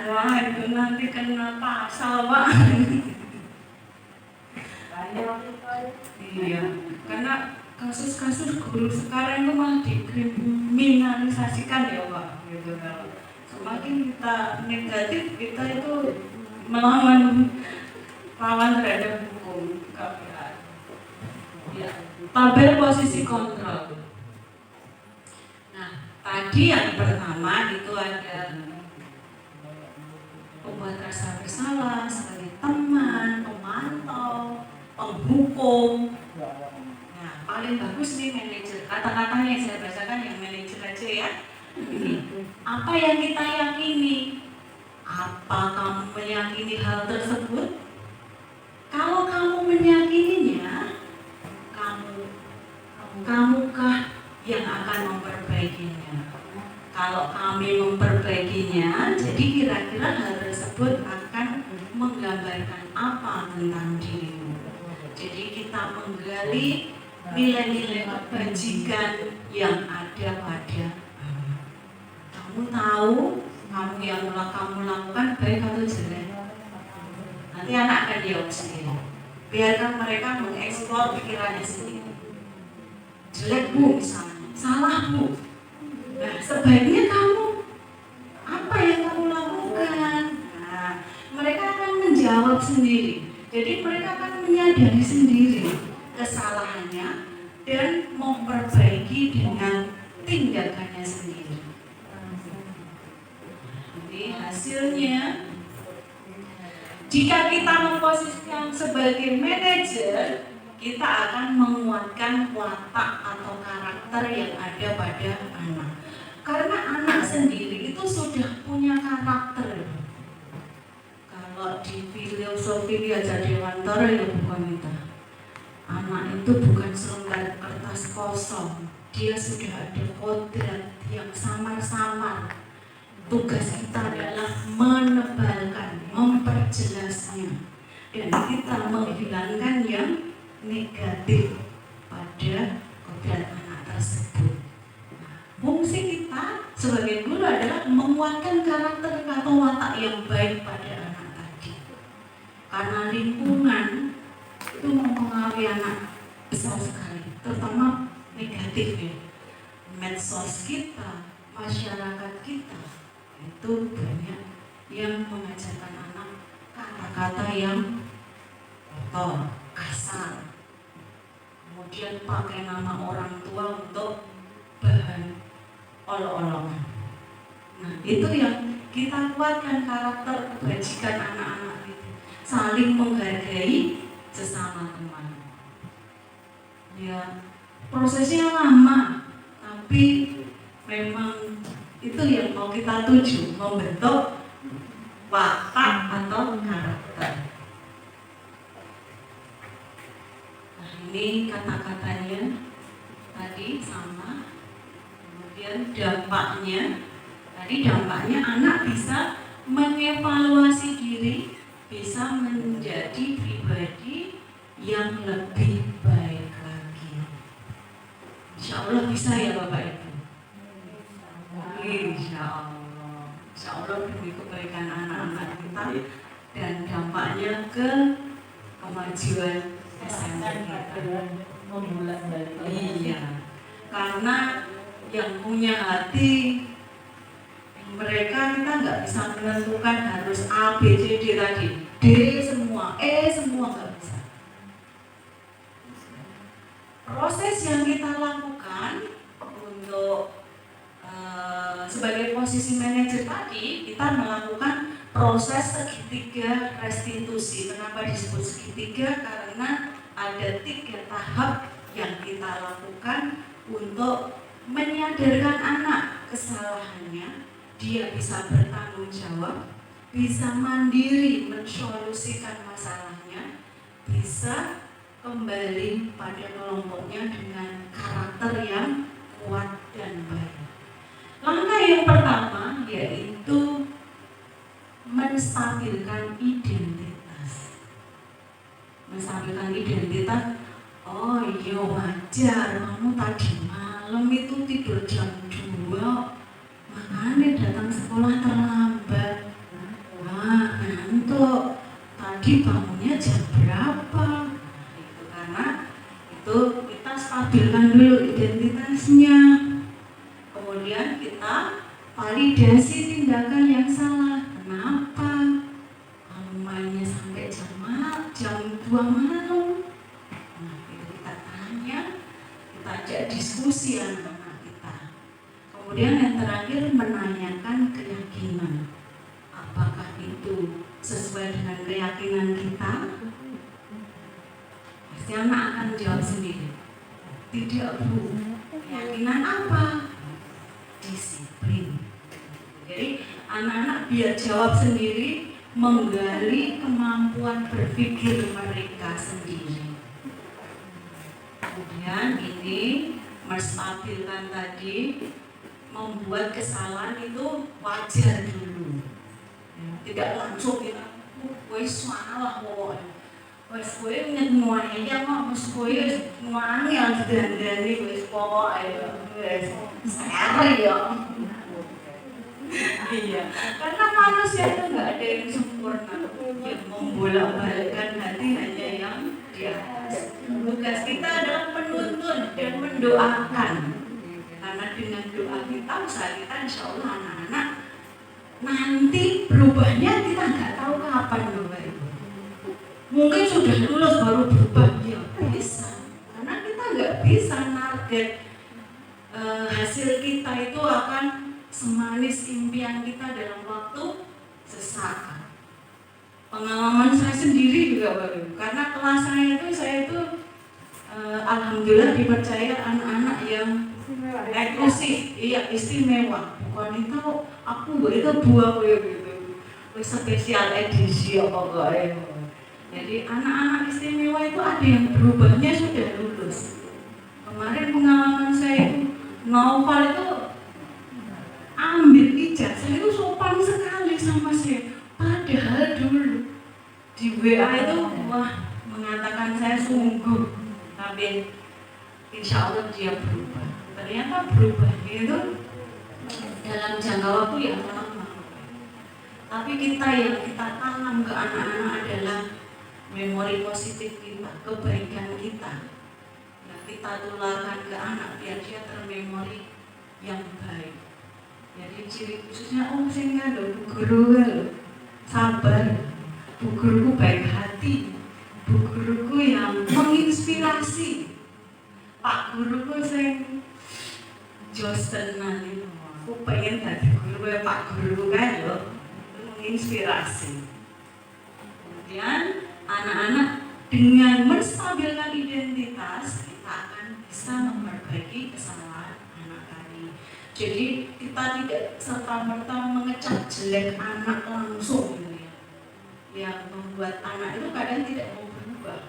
Wah, itu nanti kena pasal Pak. Iya, karena kasus-kasus guru sekarang itu malah dikriminalisasikan ya Pak. Gitu kalau semakin kita negatif, kita itu melawan terhadap hukum. Ya, tabel posisi kontrol. Nah, tadi yang pertama itu ada pembuat rasa bersalah sebagai teman, pemantau, penghukum. Nah, paling bagus nih manajer. Kata-katanya yang saya bacakan yang manajer aja ya. Apa yang kita yakini, Apa kamu meyakini hal tersebut? Kalau kamu meyakininya, kamukah yang akan memperbaikinya? Kalau kami memperbaikinya, jadi kira-kira hal tersebut akan menggambarkan apa tentang dirimu. Jadi kita menggali nilai-nilai kebajikan yang ada pada kamu tahu, kamu yang kamu lakukan baik atau jelek. Nanti anak akan jawab sendiri. Biarkan mereka mengeksplor pikirannya sendiri. Jelek bu misalnya, salah bu. Nah, sebaiknya kamu apa yang kamu lakukan? Nah, mereka akan menjawab sendiri. Jadi mereka akan menyadari sendiri kesalahannya dan memperbaiki dengan tindakannya sendiri. Jadi hasilnya, jika kita memposisikan sebagai manajer, kita akan menguatkan watak atau karakter yang ada pada anak. Karena anak sendiri itu sudah punya karakter. Kalau di filosofi Wiaja Dewantara ya bukan itu. Anak itu bukan selembar kertas kosong. Dia sudah ada kodrat yang samar-samar. Tugas kita adalah menebalkan, memperjelasnya, dan kita menghilangkan yang negatif pada kodrat anak tersebut. Fungsi kita sebagai guru adalah menguatkan karakter atau watak yang baik pada anak tadi. Karena lingkungan itu mempengaruhi anak besar sekali, terutama negatif ya. Medsos kita, masyarakat kita itu banyak yang mengajarkan anak kata-kata yang kotor, kasar. Kemudian pakai nama orang tua untuk bahan olok-olokan. Nah, itu yang kita kuatkan karakter kebajikan anak-anak itu. Saling menghargai sesama teman. Ya, prosesnya lama, tapi memang itu yang mau kita tuju, membentuk watak atau karakter. Nah, ini kata-katanya tadi sama. Kemudian dampaknya anak bisa mengevaluasi diri, bisa menjadi pribadi yang lebih baik lagi. Insya Allah bisa ya Bapak Ibu. Insya Allah demi kebaikan anak-anak kita dan dampaknya ke kemajuan SMP kita. Iya, karena yang punya hati mereka kita nggak bisa menentukan harus A, B, C, D tadi, D semua, E semua nggak bisa. Proses yang kita lakukan untuk sebagai posisi manajer tadi, kita melakukan proses segitiga restitusi. Kenapa disebut segitiga? Karena ada 3 tahap yang kita lakukan untuk menyadarkan anak kesalahannya, dia bisa bertanggung jawab, bisa mandiri mensolusikan masalahnya, bisa kembali pada kelompoknya dengan karakter yang kuat dan baik. Langkah yang pertama yaitu menstabilkan identitas. Menstabilkan identitas. Oh iya wajar, kamu tadi malam itu tidur jam 2, makanya datang sekolah terlambat. Wah, ngantuk. Tadi bangunnya jam berapa? Itu karena itu kita stabilkan dulu identitasnya. Kemudian kita validasi tindakan yang salah. Kenapa kamu mainnya sampai jam 2 malam? Nah, itu kita tanya, kita ajak diskusi anak-anak kita. Kemudian yang terakhir menanyakan keyakinan. Apakah itu sesuai dengan keyakinan kita? Pasti anak akan jawab sendiri. Tidak bu, keyakinan apa? Disiplin. Jadi Anak-anak biar jawab sendiri, menggali kemampuan berpikir mereka sendiri. Kemudian ini menstabilkan tadi, membuat kesalahan itu wajar dulu. Tidak langsung kita, wes salah pokoknya. Wes kowe nyemuane ya kok wes kowe ngangel dandani wes pokoknya wes salah ya. Iya, karena manusia itu nggak ada yang sempurna. Yang membolak-balikkan hati hanya yang di atas. Tugas kita adalah menuntun dan mendoakan. Karena dengan doa kita, usaha kita, insya Allah anak-anak nanti berubahnya kita nggak tahu kapan Bapak Ibu. Mungkin sudah lulus baru berubah, ya bisa. Karena kita nggak bisa target hasil kita itu akan semanis impian kita dalam waktu sesaat. Pengalaman saya sendiri juga baru, karena kelas saya itu alhamdulillah dipercaya anak-anak yang eksklusif, iya istimewa. Bukan itu aku itu buah gitu, spesial edisi apa enggak. Jadi anak-anak istimewa itu ada yang berubahnya sudah lulus. Kemarin pengalaman saya itu novel itu ambil ijazah itu sopan sekali sama saya. Padahal dulu di WA itu mengatakan saya sungguh, tapi insya Allah dia berubah. Ternyata berubahnya itu dalam jangka waktu yang lama. Tapi kita yang kita tanam ke anak-anak adalah memori positif kita, kebaikan kita. Yang kita tularkan ke anak biar dia termemori yang baik. Jadi ciri khususnya sing lho, Bu Guru lho, sabar, Bu Guruku baik hati, Bu Guruku yang menginspirasi, Pak Guruku sing jos tenan itu, aku pengen jadi guru kayak Pak Guruku kan lho, menginspirasi. Kemudian anak-anak dengan menstabilkan identitas kita akan bisa memperbaiki kesalahan anak tadi. Jadi kita tidak serta-merta mengecap jelek anak langsung gitu ya. Yang membuat anak itu kadang tidak mau berubah.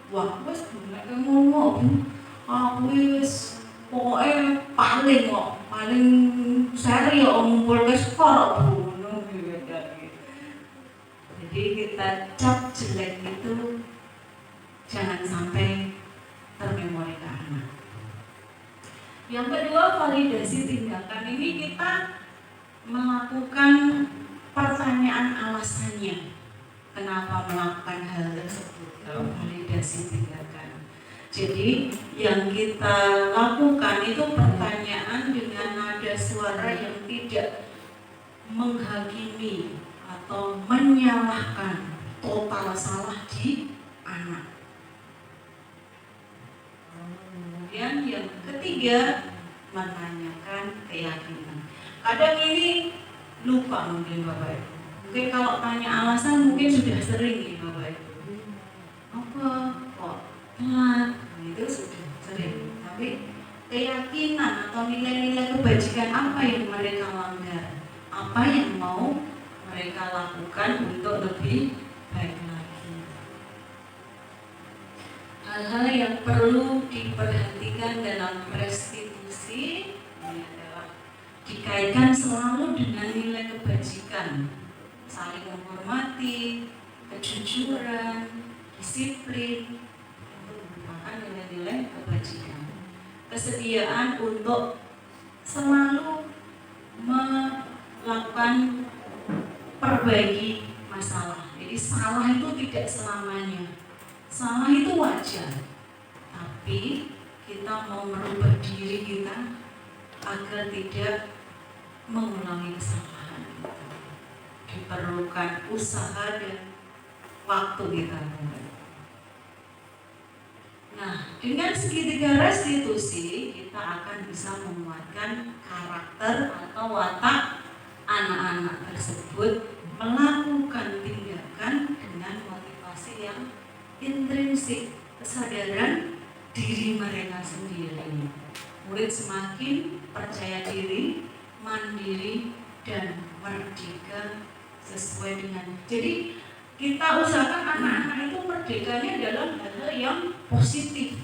Wah, wes bukan ngomong, aku wes pokoknya paling seri ya ngumpul ke skor bu. Jadi kita cap jelek itu jangan sampai termemori ke anak. Yang kedua, validasi tindakan. Ini kita melakukan pertanyaan alasannya kenapa melakukan hal tersebut, validasi tindakan. Jadi yang kita lakukan itu pertanyaan dengan nada suara yang tidak menghakimi atau menyalahkan total salah di anak. Kemudian yang ketiga, menanyakan keyakinan. Kadang ini lupa mungkin Bapak Ibu. Mungkin kalau tanya alasan mungkin sudah sering nih Bapak Ibu. Apa kok telat? Itu sudah sering. Tapi keyakinan atau nilai-nilai kebajikan apa yang mereka langgar? Apa yang mau mereka lakukan untuk lebih baik lagi? Hal-hal yang perlu diperhatikan dalam restitusi ini adalah dikaitkan selalu dengan nilai kebajikan, saling menghormati, kejujuran, disiplin, itu merupakan nilai-nilai kebajikan. Kesediaan untuk selalu melakukan perbaiki masalah. Jadi salah itu tidak selamanya. Salah itu wajar, tapi kita mau merubah diri kita agar tidak mengulangi kesalahan itu. Diperlukan usaha dan waktu kita. Nah, dengan segitiga restitusi kita akan bisa menguatkan karakter atau watak anak-anak tersebut melakukan tindakan dengan motivasi yang intrinsik, kesadaran diri mereka sendiri. Murid semakin percaya diri, mandiri, dan merdeka sesuai dengan. Jadi kita usahakan anak-anak itu merdekanya dalam hal yang positif,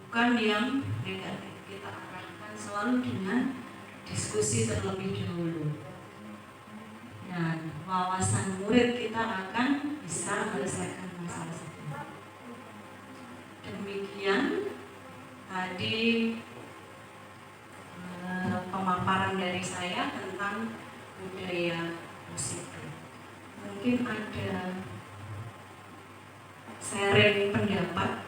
bukan yang negatif. Kita arahkan selalu dengan diskusi terlebih dahulu. Dan wawasan murid kita akan bisa menyelesaikan masalah itu. Demikian tadi pemaparan dari saya tentang budaya positif. Mungkin ada sharing pendapat.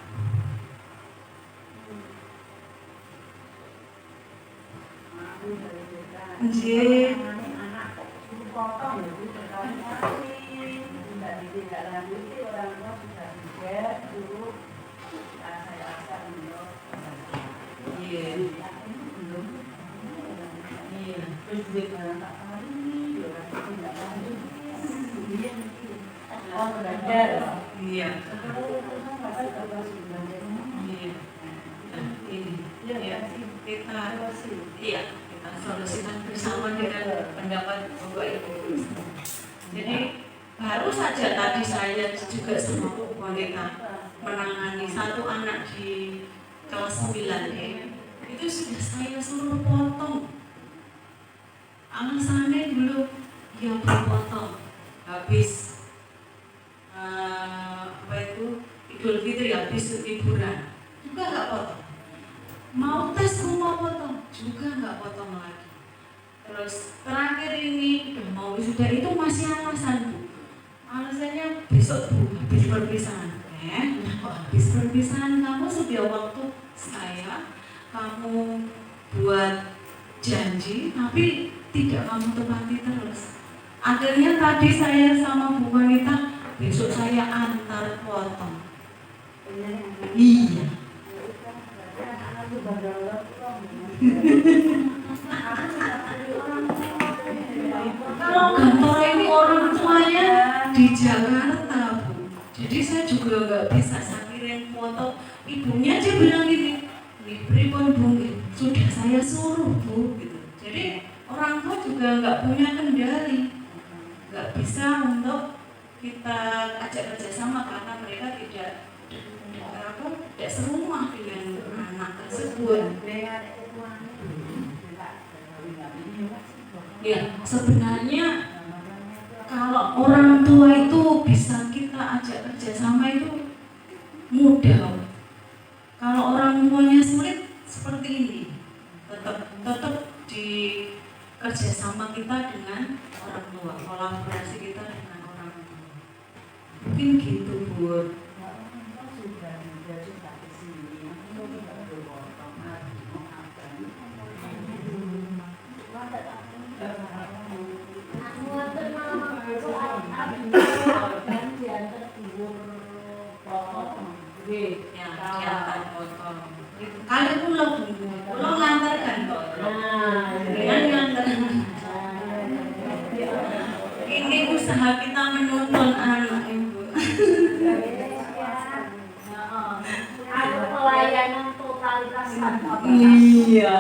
Nggih. Kita solusikan bersama dengan pendapat Bapak Ibu. Jadi baru saja tadi saya juga sama Bu Wanita menangani satu anak di kelas 9 itu sudah saya suruh potong. Alasannya dulu ya potong habis Idul Fitri, habis liburan juga nggak potong. Mau tes mau potong juga nggak potong lagi. Terus terakhir ini udah mau wisuda itu masih alasan Bu. Alasannya besok Bu habis perpisahan. Kok habis perpisahan kamu sudah waktu saya kamu buat janji tapi tidak kamu tepati terus. Akhirnya tadi saya sama Bu Wanita besok saya antar potong. Iya. Kalau kantor ini orang tuanya di Jakarta Bu, jadi saya juga nggak bisa sakirin foto. Ibunya aja bilang gini, pripun Bu, sudah saya suruh Bu gitu. Jadi orang tua juga nggak punya kendali, nggak bisa untuk kita ajak kerjasama karena mereka tidak serumah dengan anak tersebut. Ya, sebenarnya kalau orang tua itu bisa kita ajak kerjasama itu mudah. Kalau orang tuanya sulit seperti ini, tetap di kerjasama kita dengan orang tua, kolaborasi kita dengan orang tua. Mungkin gitu Bu. Kali pulau ngantarkan kok. Ini usaha kita menuntun anak Ibu. Ada pelayanan totalitas. Iya.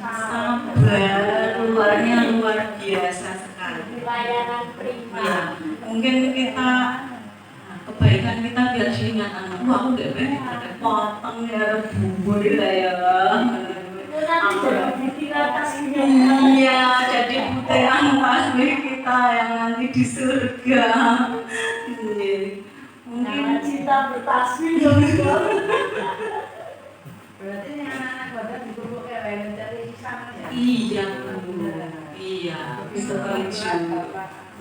Sabar, luar biasa sekali. Pelayanan prima. Ya, mungkin kita kebaikan kita biar diingat anak. Wah, aku gak pengen ada potong ya bumbu lah ya. Iya, jadi putean pasmi kita yang nanti di surga. Mungkin cinta bertasmi dong. Berarti ini anak-anak badan dikumpul kayak lain mencari sama ya? Iya, iya, setuju.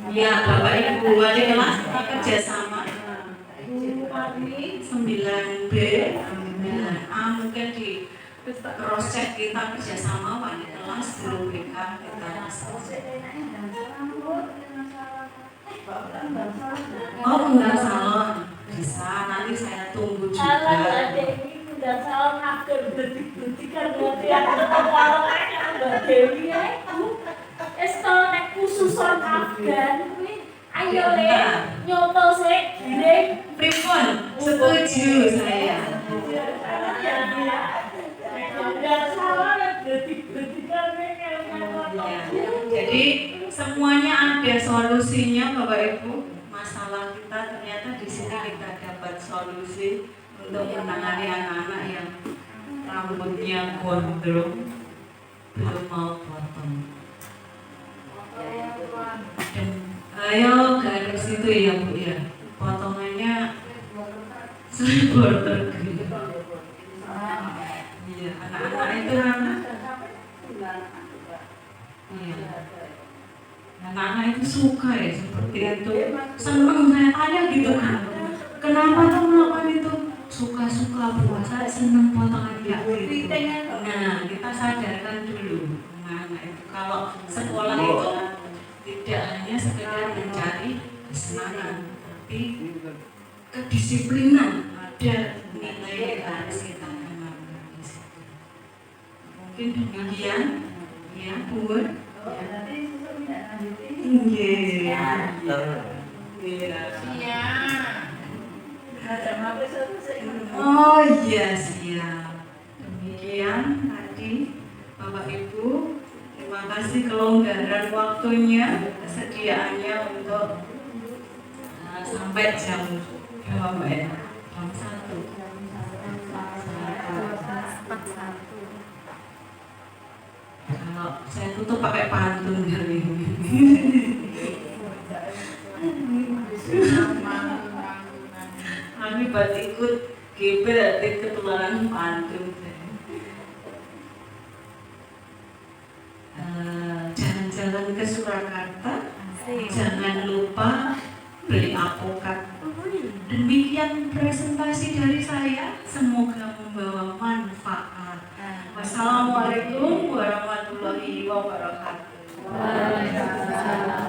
Iya, Bapak Ibu wali kelas kita kerjasama. Ibu Parmi 9B, 9A mungkin di cross check kita kerjasama wali kelas guru BK kita. Oh, enggak salon bisa, nanti saya tunggu juga. Dan salah nakal detik-detik kan berarti ada orang-orangnya Mbak Dewi ya kalau naik khususan Afgan ayo nyoto sih giring Pripun, setuju saya. dan salah detik-detik kan Jadi semuanya ada solusinya Bapak Ibu. Masalah kita ternyata di sini kita dapat solusi untuk menangani anak-anak yang rambutnya gondrong belum mau potong. Dan ayo garis itu ya Bu ya, potongannya 1.000 tergede. Iya, anak-anak itu iya. Anak-anak itu suka ya seperti itu, seneng saya tanya gitu kan, kenapa tuh melakukan itu? Suka-suka puasa, seneng potongan kayak gitu. Nah, kita sadarkan dulu anak-anak itu kalau sekolah itu tidak hanya sekedar mencari kesenangan, tapi kedisiplinan, ada nilai yang harus kita tanamkan di situ. Mungkin demikian, ya Bu. Ya, nanti susah tidak lanjutin. Iya. Iya. Ada apa selesai? Oh iya siap. Demikian tadi Bapak Ibu, terima kasih kelonggaran waktunya, kesediaannya untuk sampai jam berapa ya? Jam 1. Kalau saya tutup pakai pantun kali ini. Kami buat ikut GP berarti ketularan pantun. Jalan-jalan ke Surakarta, jangan lupa beli alpukat. Demikian presentasi dari saya, semoga membawa manfaat. Wassalamualaikum warahmatullahi wabarakatuh. Waalaikumsalam.